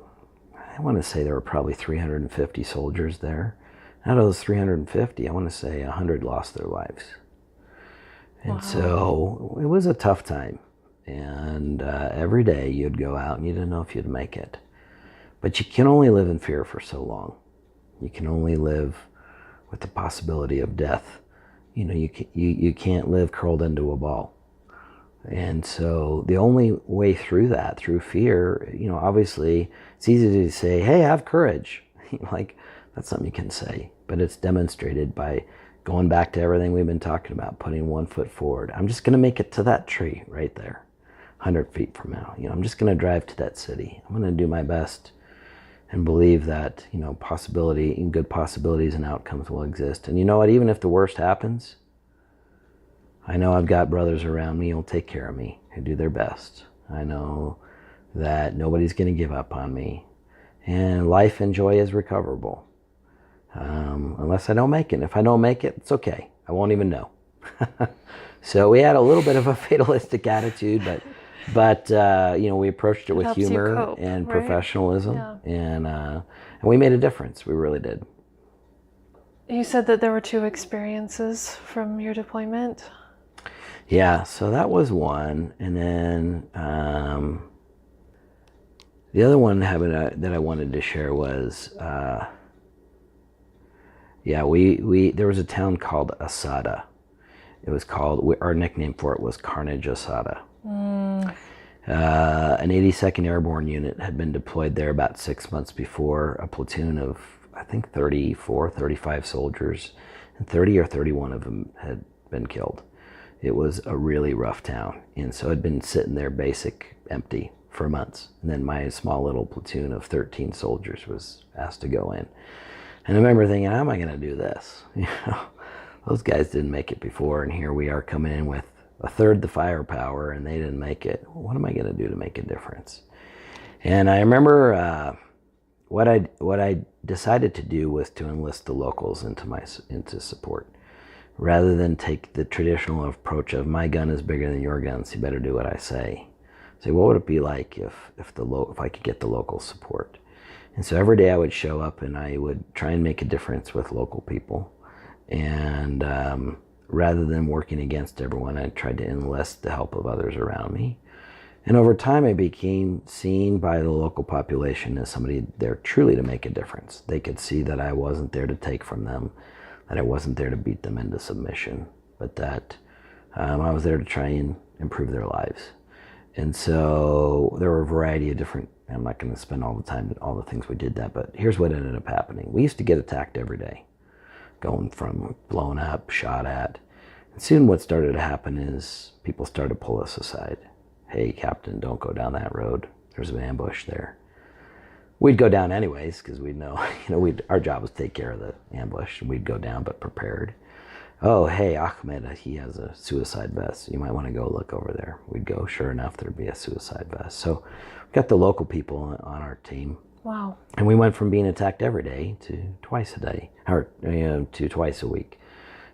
I want to say there were probably 350 soldiers there. Out of those 350, I want to say 100 lost their lives. And wow. So it was a tough time. And every day you'd go out and you didn't know if you'd make it. But you can only live in fear for so long. You can only live with the possibility of death. You can't live curled into a ball. And so the only way through that, through fear, obviously it's easy to say, hey, have courage. That's something you can say. But it's demonstrated by going back to everything we've been talking about, putting one foot forward. I'm just going to make it to that tree right there. 100 feet from now. I'm just going to drive to that city. I'm going to do my best and believe that, possibility and good possibilities and outcomes will exist. And you know what? Even if the worst happens, I know I've got brothers around me who'll take care of me, who do their best. I know that nobody's going to give up on me. And life and joy is recoverable. Unless I don't make it. And if I don't make it, it's okay. I won't even know. So we had a little bit of a fatalistic attitude, but we approached it with humor cope, and right? professionalism, Yeah. and we made a difference. We really did. You said that there were 2 experiences from your deployment. Yeah, so that was one, and then the other one that I wanted to share was, there was a town called Asada. It was called, our nickname for it was Carnage Asada. An 82nd Airborne unit had been deployed there about 6 months before, a platoon of, I think, 35 soldiers, and 30 or 31 of them had been killed. It was a really rough town, and so it had been sitting there empty for months. And then my small little platoon of 13 soldiers was asked to go in. And I remember thinking, how am I going to do this? Those guys didn't make it before, and here we are coming in with a third the firepower, and they didn't make it. What am I going to do to make a difference? And I remember what I decided to do was to enlist the locals into support, rather than take the traditional approach of my gun is bigger than your gun, so you better do what I say. Say, what would it be like if I could get the local support? And so every day I would show up and I would try and make a difference with local people. And rather than working against everyone, I tried to enlist the help of others around me. And over time, I became seen by the local population as somebody there truly to make a difference. They could see that I wasn't there to take from them, that I wasn't there to beat them into submission, but that I was there to try and improve their lives. And so there were a variety of different, I'm not going to spend all the time, all the things we did that, but here's what ended up happening. We used to get attacked every day, going from blown up, shot at. And soon what started to happen is people started to pull us aside. Hey, Captain, don't go down that road. There's an ambush there. We'd go down anyways because we'd know, our job was to take care of the ambush. We'd go down but prepared. oh, hey, Ahmed, he has a suicide vest. You might want to go look over there. We'd go, sure enough, there'd be a suicide vest. So we got the local people on our team. Wow. And we went from being attacked every day to twice a day, or to twice a week,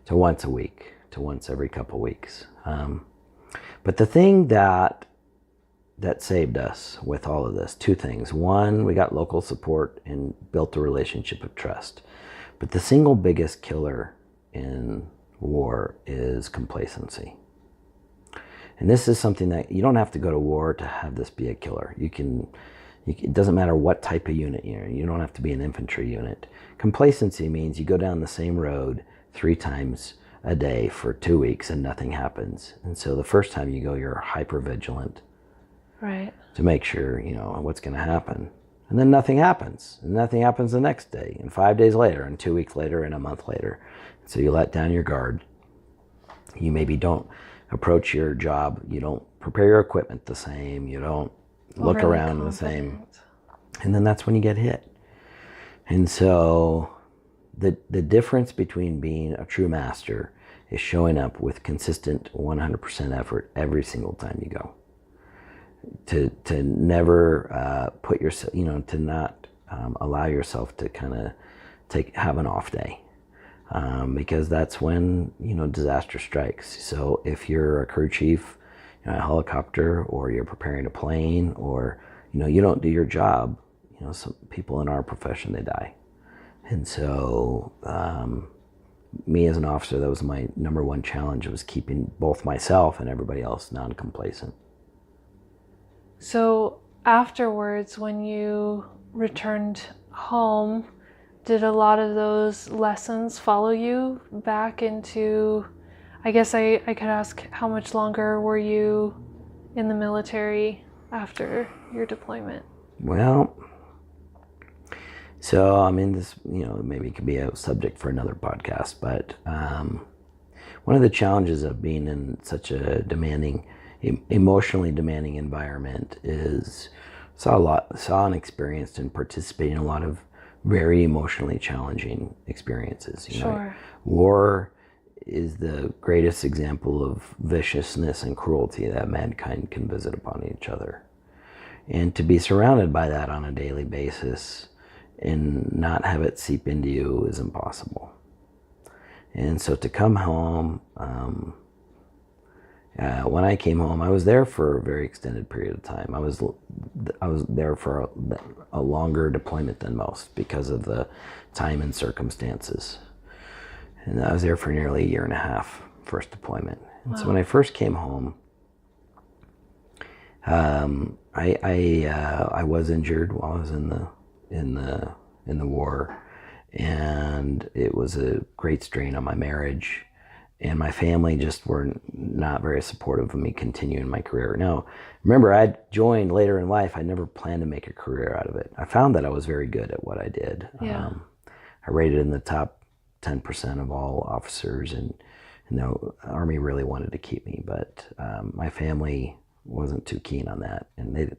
to once a week, to once every couple weeks. But the thing that saved us with all of this, two things. One, we got local support and built a relationship of trust. But the single biggest killer in war is complacency. And this is something that you don't have to go to war to have this be a killer. It doesn't matter what type of unit you're in. You don't have to be an infantry unit. Complacency means you go down the same road 3 times a day for 2 weeks and nothing happens. And so the first time you go, you're hyper vigilant. Right. To make sure, what's going to happen. And then nothing happens. And nothing happens the next day, and 5 days later, and 2 weeks later, and a month later. So you let down your guard. You maybe don't approach your job. You don't prepare your equipment the same. You don't look Overly around the same. confident. And then that's when you get hit. And so the difference between being a true master is showing up with consistent 100% effort every single time you go. To never put yourself, to not allow yourself to kind of have an off day, because that's when disaster strikes. So if you're a crew chief, a helicopter, or you're preparing a plane, or you don't do your job, some people in our profession, they die. And so me as an officer, that was my number one challenge, was keeping both myself and everybody else non-complacent. So afterwards, when you returned home, did a lot of those lessons follow you back into, I guess I could ask, how much longer were you in the military after your deployment? Well, so this, maybe it could be a subject for another podcast, but one of the challenges of being in such a emotionally demanding environment is saw and experienced and participated in a lot of very emotionally challenging experiences. Sure. War is the greatest example of viciousness and cruelty that mankind can visit upon each other. And to be surrounded by that on a daily basis and not have it seep into you is impossible. And so to come home, when I came home, I was there for a very extended period of time. I was there for a longer deployment than most because of the time and circumstances. And I was there for nearly a year and a half, first deployment. And Wow. So when I first came home, I was injured while I was in the war, and it was a great strain on my marriage. And my family just were not very supportive of me continuing my career. Now, remember, I joined later in life. I never planned to make a career out of it. I found that I was very good at what I did. Yeah. I rated in the top 10% of all officers, and the Army really wanted to keep me. But my family wasn't too keen on that. And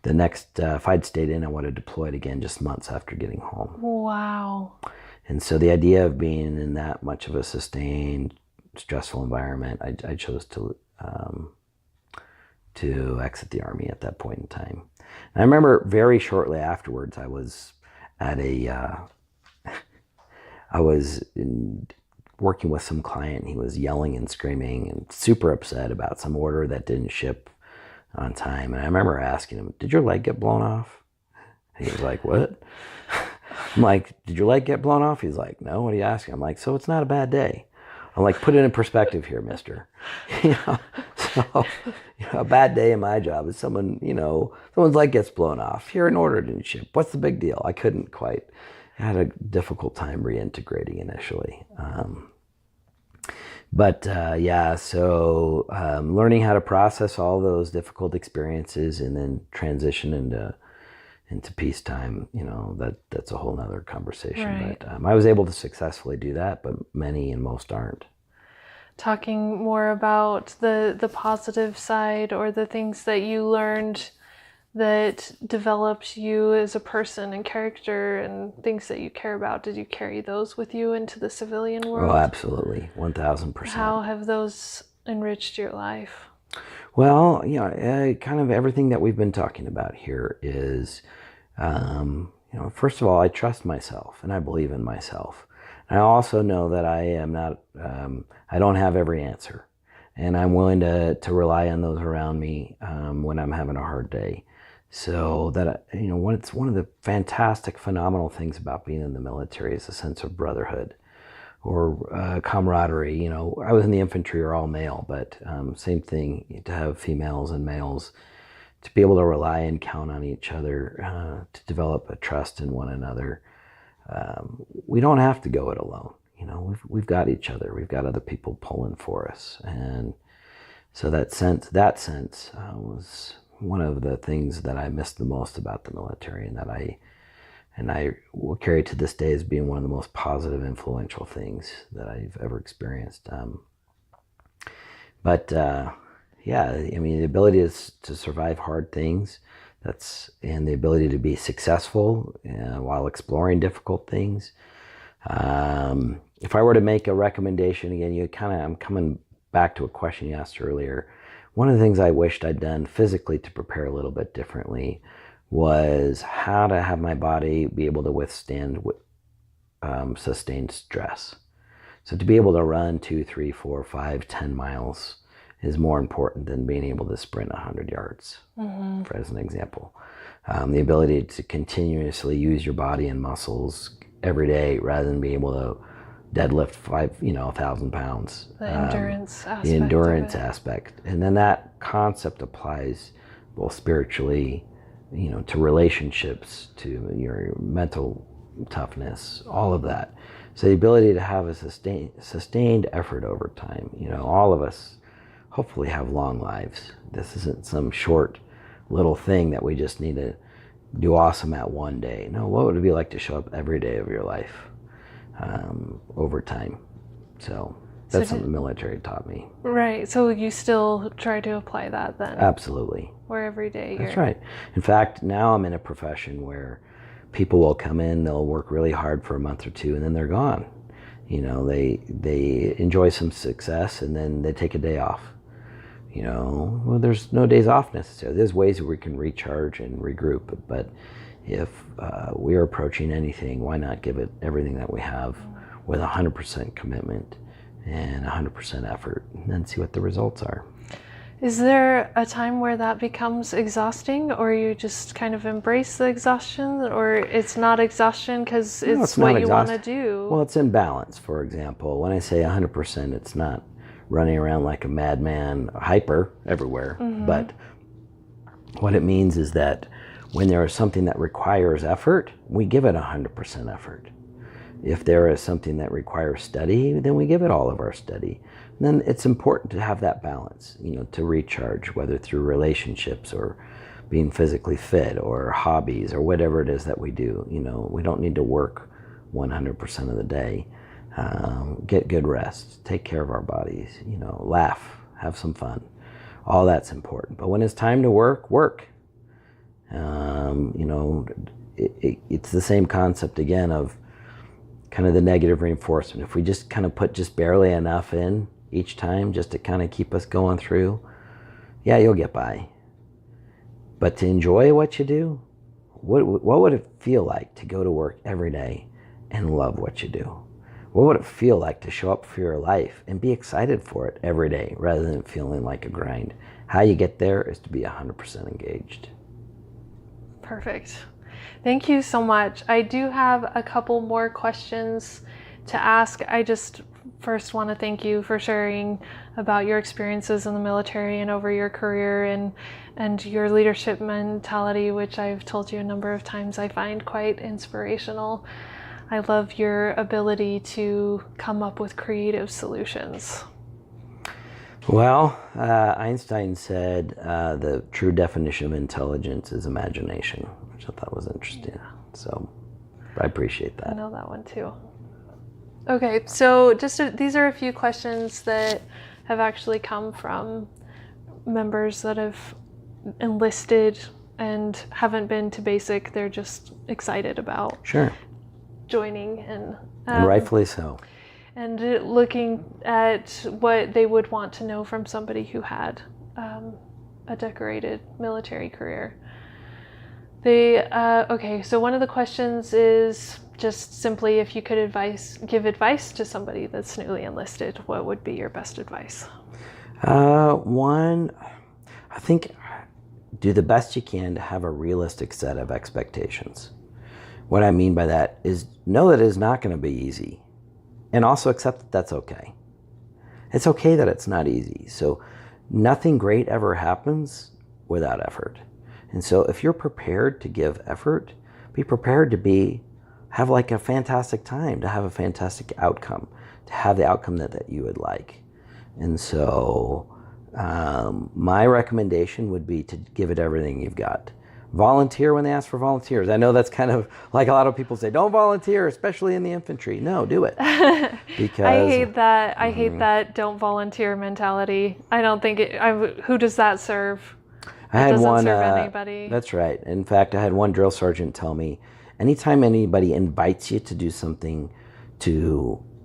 the next, if I'd stayed in, I would have deployed again just months after getting home. Wow. And so the idea of being in that much of a sustained, stressful environment, I chose to exit the Army at that point in time. And I remember very shortly afterwards, I was at working with some client, and he was yelling and screaming and super upset about some order that didn't ship on time. And I remember asking him, "Did your leg get blown off?" And he was like, "What?" I'm like, "Did your leg get blown off?" He's like, "No, what are you asking?" I'm like, "So it's not a bad day." I'm like, "Put it in perspective here, mister." So a bad day in my job is someone's leg gets blown off. Your order didn't ship. What's the big deal? I had a difficult time reintegrating initially. So learning how to process all those difficult experiences and then transition into peacetime, that's a whole nother conversation. Right. But I was able to successfully do that, but many and most aren't. Talking more about the positive side, or the things that you learned that developed you as a person and character and things that you care about, did you carry those with you into the civilian world? Oh, absolutely. 1,000%. How have those enriched your life? Well, kind of everything that we've been talking about here is, first of all, I trust myself and I believe in myself. And I also know that I am not, I don't have every answer. And I'm willing to rely on those around me when I'm having a hard day. So that, it's one of the fantastic, phenomenal things about being in the military is a sense of brotherhood or camaraderie. I was in the infantry, or all male, but same thing, to have females and males, to be able to rely and count on each other, to develop a trust in one another. We don't have to go it alone. We've got each other. We've got other people pulling for us. And so that sense was one of the things that I missed the most about the military, and that I will carry to this day as being one of the most positive, influential things that I've ever experienced. The ability to survive hard things, and the ability to be successful while exploring difficult things. If I were to make a recommendation, again, I'm coming back to a question you asked earlier. One of the things I wished I'd done physically to prepare a little bit differently was how to have my body be able to withstand sustained stress. So to be able to run 2, 3, 4, 5, 10 miles is more important than being able to sprint 100 yards, for as an example. The ability to continuously use your body and muscles every day rather than being able to deadlift 1,000 pounds. The endurance aspect. The endurance aspect. And then that concept applies both spiritually, to relationships, to your mental toughness, all of that. So the ability to have a sustained effort over time. All of us hopefully have long lives. This isn't some short little thing that we just need to do awesome at one day. No, what would it be like to show up every day of your life over time? So that's something the military taught me. Right. So you still try to apply that then? Absolutely. Where every day That's right. In fact, now I'm in a profession where people will come in, they'll work really hard for a month or two, and then they're gone. They enjoy some success, and then they take a day off. Well, there's no days off necessarily. There's ways where we can recharge and regroup, but if we're approaching anything, why not give it everything that we have with 100% commitment and 100% effort, and then see what the results are. Is there a time where that becomes exhausting, or you just kind of embrace the exhaustion, or it's not exhaustion because it's what you want to do? Well, it's in balance. For example, when I say 100%, it's not running around like a madman, hyper everywhere. But what it means is that when there is something that requires effort, we give it 100% effort. If there is something that requires study, then we give it all of our study. And then it's important to have that balance, to recharge, whether through relationships or being physically fit or hobbies or whatever it is that we do. We don't need to work 100% of the day. Get good rest, take care of our bodies, laugh, have some fun. All that's important. But when it's time to work. It's the same concept again of kind of the negative reinforcement. If we just kind of put just barely enough in each time just to kind of keep us going through, yeah, you'll get by. But to enjoy what you do, what would it feel like to go to work every day and love what you do? What would it feel like to show up for your life and be excited for it every day rather than feeling like a grind? How you get there is to be 100% engaged. Perfect. Thank you so much. I do have a couple more questions to ask. I just first want to thank you for sharing about your experiences in the military and over your career and your leadership mentality, which I've told you a number of times I find quite inspirational. I love your ability to come up with creative solutions. Well, Einstein said the true definition of intelligence is imagination, which I thought was interesting. Yeah. So I appreciate that. I know that one too. Okay, so these are a few questions that have actually come from members that have enlisted and haven't been to basic, they're just excited about Sure. joining and rightfully so. and looking at what they would want to know from somebody who had a decorated military career. Okay, so one of the questions is just simply if you could give advice to somebody that's newly enlisted, what would be your best advice? One, I think do the best you can to have a realistic set of expectations. What I mean by that is know that it is not going to be easy, and also accept that that's okay. It's okay that it's not easy. So nothing great ever happens without effort. And so if you're prepared to give effort, be prepared to have like a fantastic time, to have a fantastic outcome, to have the outcome that you would like. And so my recommendation would be to give it everything you've got. Volunteer when they ask for volunteers. I know that's kind of like a lot of people say, don't volunteer, especially in the infantry. No, do it. Because I hate that. I hate that don't volunteer mentality. I don't think who does that serve? I had doesn't one. serve anybody. That's right. In fact, I had one drill sergeant tell me, anytime anybody invites you to do something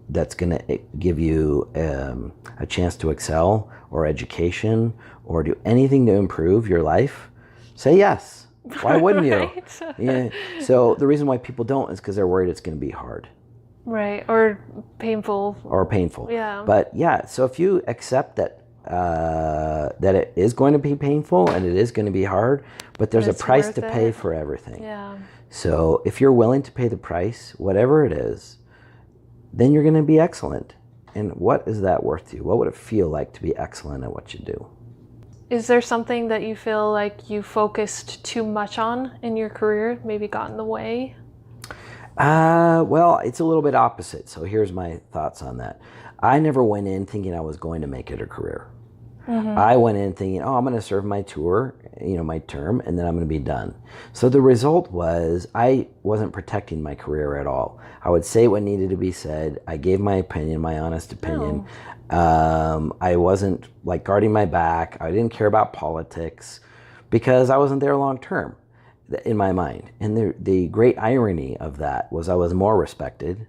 that's going to give you a chance to excel or education or do anything to improve your life, say yes. Why wouldn't you? Right. Yeah. So the reason why people don't is because they're worried it's going to be hard. Right. Or painful. Yeah. But yeah, so if you accept that it is going to be painful and it is going to be hard, but there's a price to pay for everything. Yeah. So if you're willing to pay the price, whatever it is, then you're going to be excellent. And what is that worth to you? What would it feel like to be excellent at what you do? Is there something that you feel like you focused too much on in your career, maybe got in the way? Well, it's a little bit opposite. So here's my thoughts on that. I never went in thinking I was going to make it a career. Mm-hmm. I went in thinking, I'm going to serve my tour, my term, and then I'm going to be done. So the result was I wasn't protecting my career at all. I would say what needed to be said. I gave my opinion, my honest opinion. I wasn't like guarding my back. I didn't care about politics because I wasn't there long term in my mind. And the great irony of that was I was more respected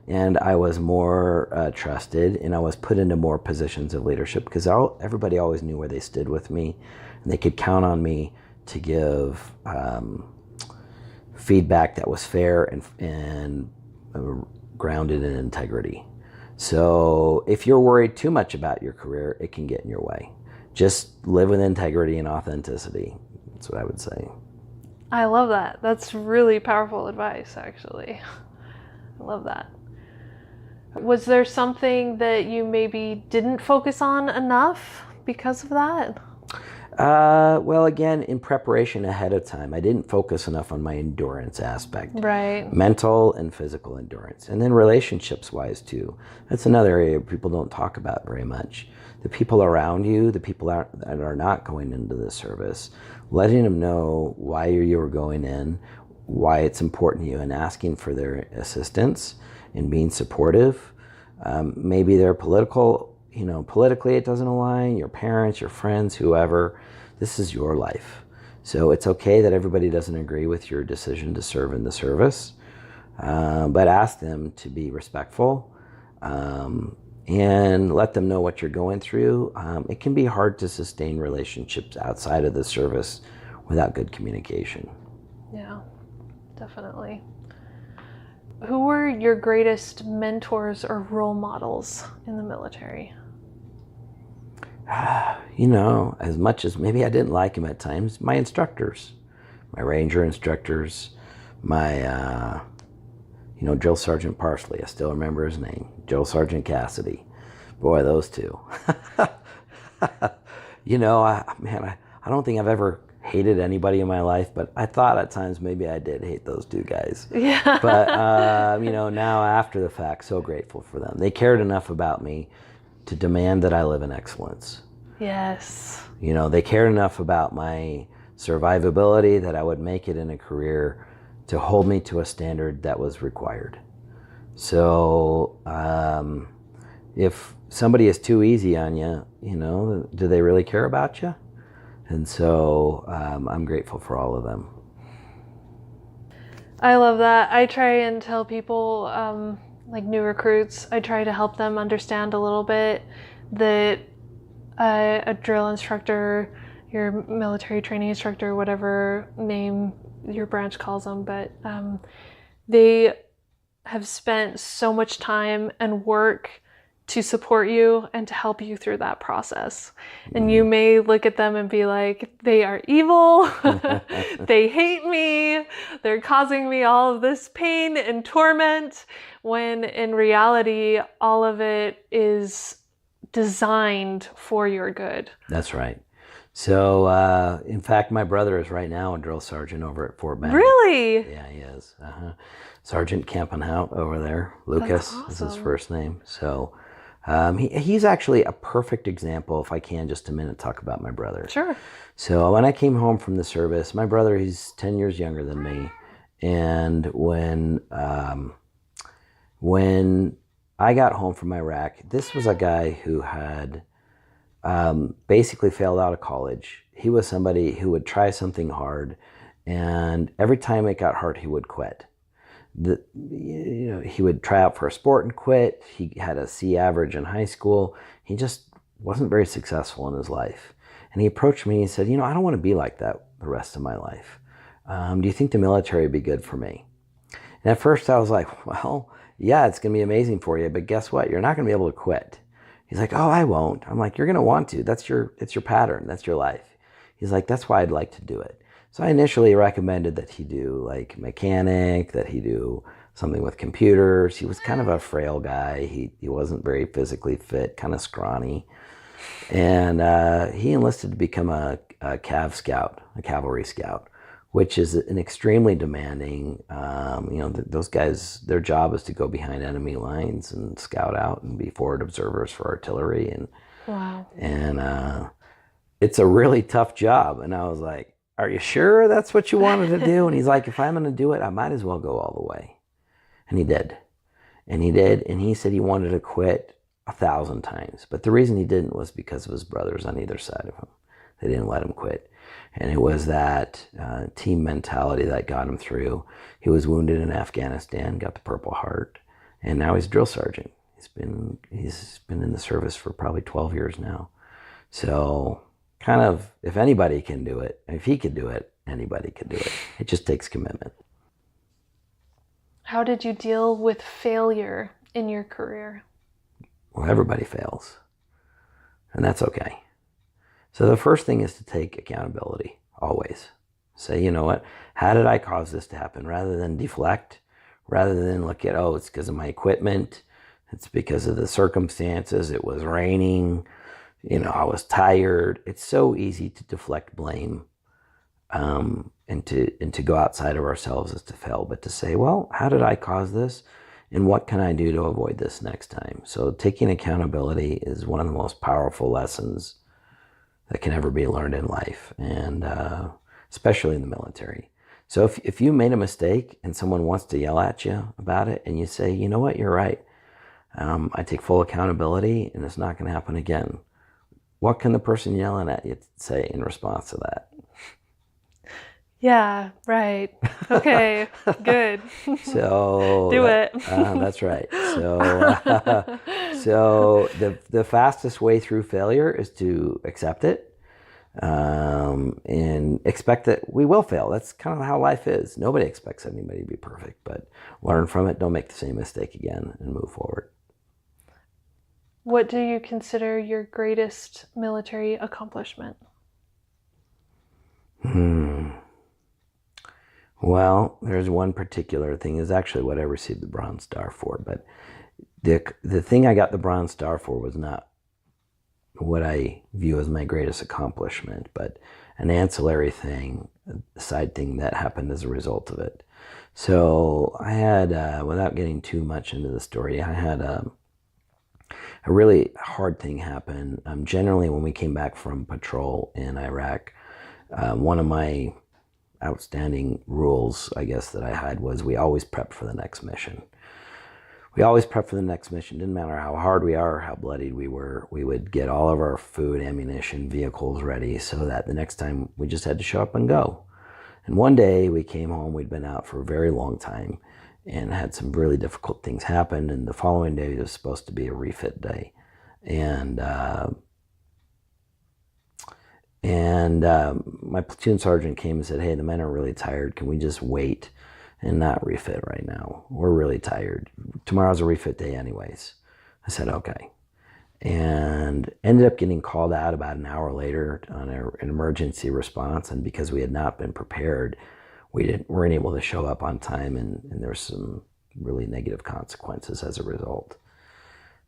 and I was more trusted, and I was put into more positions of leadership because everybody always knew where they stood with me, and they could count on me to give feedback that was fair and grounded in integrity. So if you're worried too much about your career, it can get in your way. Just live with integrity and authenticity. That's what I would say. I love that. That's really powerful advice, actually. I love that. Was there something that you maybe didn't focus on enough because of that? Well, again, in preparation ahead of time, I didn't focus enough on my endurance aspect. Right. Mental and physical endurance. And then relationships-wise, too. That's another area people don't talk about very much. The people around you, the people that are not going into the service, letting them know why you were going in, why it's important to you, and asking for their assistance and being supportive. Maybe they're politically it doesn't align, your parents, your friends, whoever. This is your life. So it's okay that everybody doesn't agree with your decision to serve in the service, but ask them to be respectful and let them know what you're going through. It can be hard to sustain relationships outside of the service without good communication. Yeah, definitely. Who were your greatest mentors or role models in the military? As much as maybe I didn't like them at times, my instructors, my Ranger instructors, my, Drill Sergeant Parsley, I still remember his name, Drill Sergeant Cassidy. Boy, those two. I don't think I've ever hated anybody in my life, but I thought at times maybe I did hate those two guys. Yeah. But, now after the fact, so grateful for them. They cared enough about me to demand that I live in excellence. Yes. They cared enough about my survivability that I would make it in a career to hold me to a standard that was required. So if somebody is too easy on you, do they really care about you? And so I'm grateful for all of them. I love that. I try and tell people, like new recruits, I try to help them understand a little bit that a drill instructor, your military training instructor, whatever name your branch calls them, but they have spent so much time and work to support you and to help you through that process. And you may look at them and be like, they are evil, they hate me, they're causing me all of this pain and torment, when in reality, all of it is designed for your good. That's right. So, in fact, my brother is right now a drill sergeant over at Fort Benning. Really? Yeah, he is. Sergeant Kampenhout over there. Lucas is his first name. So, he's actually a perfect example, if I can just a minute talk about my brother. Sure. So when I came home from the service, my brother, he's 10 years younger than me. And when I got home from Iraq, this was a guy who had basically failed out of college. He was somebody who would try something hard, and every time it got hard, he would quit. He would try out for a sport and quit. He had a C average in high school. He just wasn't very successful in his life. And he approached me and he said, I don't want to be like that the rest of my life. Do you think the military would be good for me? And at first I was like, well, yeah, it's going to be amazing for you, but guess what? You're not going to be able to quit. He's like, oh, I won't. I'm like, you're going to want to. It's your pattern. That's your life. He's like, that's why I'd like to do it. So I initially recommended that he do like mechanic, that he do something with computers. He was kind of a frail guy. He wasn't very physically fit, kind of scrawny. And he enlisted to become a Cav scout, a cavalry scout, which is an extremely demanding, those guys, their job is to go behind enemy lines and scout out and be forward observers for artillery. And, wow. And it's a really tough job. And I was like, are you sure that's what you wanted to do? And he's like, if I'm going to do it, I might as well go all the way. And he did. And he did. And he said he wanted to quit 1,000 times. But the reason he didn't was because of his brothers on either side of him. They didn't let him quit. And it was that team mentality that got him through. He was wounded in Afghanistan, got the Purple Heart, and now he's a drill sergeant. He's been in the service for probably 12 years now. So kind of, if anybody can do it, if he could do it, anybody could do it. It just takes commitment. How did you deal with failure in your career? Well, everybody fails, and that's okay. So the first thing is to take accountability, always. Say, you know what, how did I cause this to happen? Rather than deflect, rather than look at, oh, it's because of my equipment, it's because of the circumstances, it was raining, I was tired. It's so easy to deflect blame and to go outside of ourselves as to fail, but to say, well, how did I cause this? And what can I do to avoid this next time? So taking accountability is one of the most powerful lessons that can ever be learned in life, and especially in the military. So if you made a mistake and someone wants to yell at you about it, and you say, you know what, you're right. I take full accountability and it's not going to happen again. What can the person yelling at you say in response to that? Yeah, right. Okay, good. So do it. That's right. So the fastest way through failure is to accept it and expect that we will fail. That's kind of how life is. Nobody expects anybody to be perfect, but learn from it. Don't make the same mistake again and move forward. What do you consider your greatest military accomplishment? Well, there's one particular thing. Is actually what I received the Bronze Star for, but the thing I got the Bronze Star for was not what I view as my greatest accomplishment, but an ancillary thing, a side thing that happened as a result of it. So I had, without getting too much into the story, I had a really hard thing happen. Generally, when we came back from patrol in Iraq, one of my outstanding rules, I guess, that I had was we always prepped for the next mission. we always prep for the next mission. Didn't matter how hard we are or how bloodied we were. We would get all of our food, ammunition, vehicles ready so that the next time we just had to show up and go. And one day we came home, we'd been out for a very long time and had some really difficult things happen. And the following day was supposed to be a refit day. And my platoon sergeant came and said, hey, the men are really tired. Can we just wait and not refit right now? We're really tired. Tomorrow's a refit day anyways. I said, okay. And ended up getting called out about an hour later on an emergency response. And because we had not been prepared, weren't able to show up on time, and there were some really negative consequences as a result.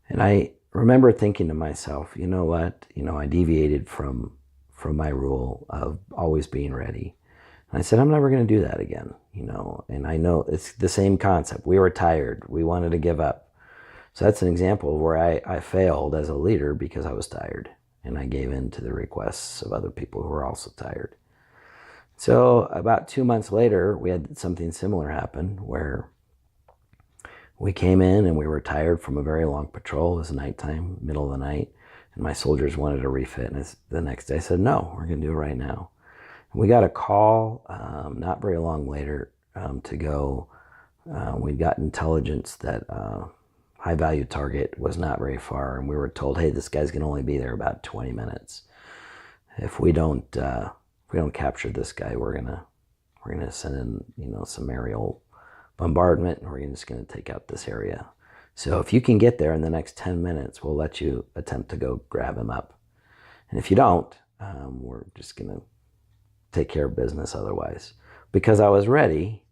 And I remember thinking to myself, you know what? I deviated from my rule of always being ready. And I said, I'm never going to do that again, and I know it's the same concept. We were tired. We wanted to give up. So that's an example of where I failed as a leader because I was tired and I gave in to the requests of other people who were also tired. So about 2 months later, we had something similar happen where we came in and we were tired from a very long patrol. It was nighttime, middle of the night, and my soldiers wanted a refit. And the next day I said, no, we're going to do it right now. And we got a call not very long later to go. We'd got intelligence that high value target was not very far, and we were told, hey, this guy's going to only be there about 20 minutes. If we don't capture this guy, we're gonna send in some aerial bombardment, and we're just gonna take out this area. So if you can get there in the next 10 minutes, we'll let you attempt to go grab him up. And if you don't, we're just gonna take care of business otherwise. Because I was ready,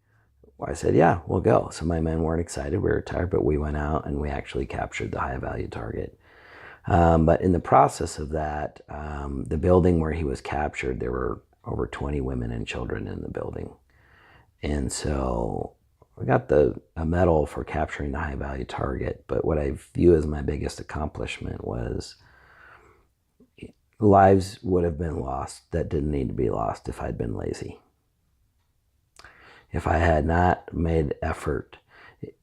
I said, yeah, we'll go. So my men weren't excited, we were tired, but we went out and we actually captured the high value target. But in the process of that, the building where he was captured, there were over 20 women and children in the building. And so I got a medal for capturing the high value target, but what I view as my biggest accomplishment was lives would have been lost that didn't need to be lost if I'd been lazy. If I had not made effort,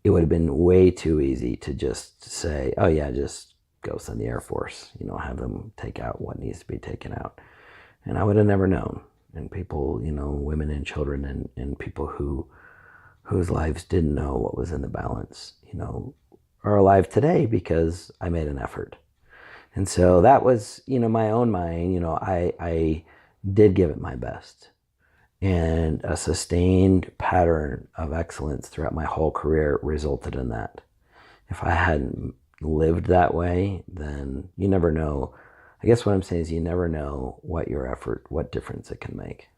it would have been way too easy to just say, oh yeah, just go send the Air Force, have them take out what needs to be taken out. And I would have never known. And people, women and children and people whose lives didn't know what was in the balance, are alive today because I made an effort. And so that was, my own mind, I did give it my best. And a sustained pattern of excellence throughout my whole career resulted in that. If I hadn't lived that way, then you never know. I guess what I'm saying is you never know what difference it can make.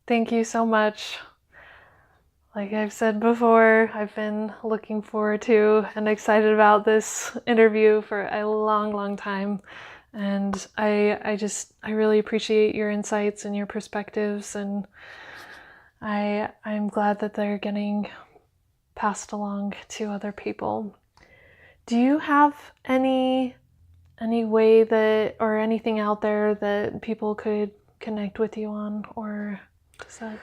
Thank you so much. Like I've said before, I've been looking forward to and excited about this interview for a long, long time. And I really appreciate your insights and your perspectives, and I'm glad that they're getting passed along to other people. Do you have any way that, or anything out there that people could connect with you on, or is that?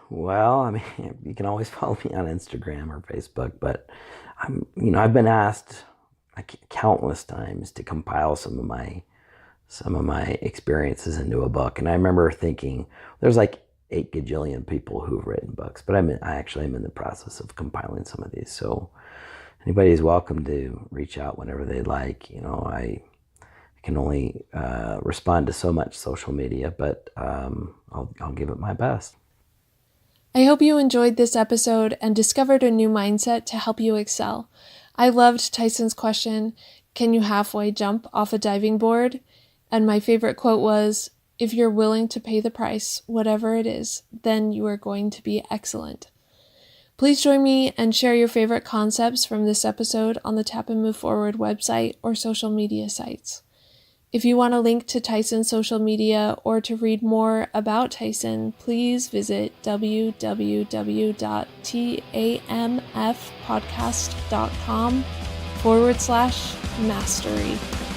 Well, you can always follow me on Instagram or Facebook, but I've been asked countless times to compile some of my experiences into a book. And I remember thinking, there's like 8 gajillion people who've written books, but I actually am in the process of compiling some of these. So anybody is welcome to reach out whenever they'd like. I can only respond to so much social media, but I'll give it my best. I hope you enjoyed this episode and discovered a new mindset to help you excel. I loved Tyson's question, can you halfway jump off a diving board? And my favorite quote was, if you're willing to pay the price, whatever it is, then you are going to be excellent. Please join me and share your favorite concepts from this episode on the Tap and Move Forward website or social media sites. If you want a link to Tyson's social media or to read more about Tyson, please visit www.tamfpodcast.com/mastery.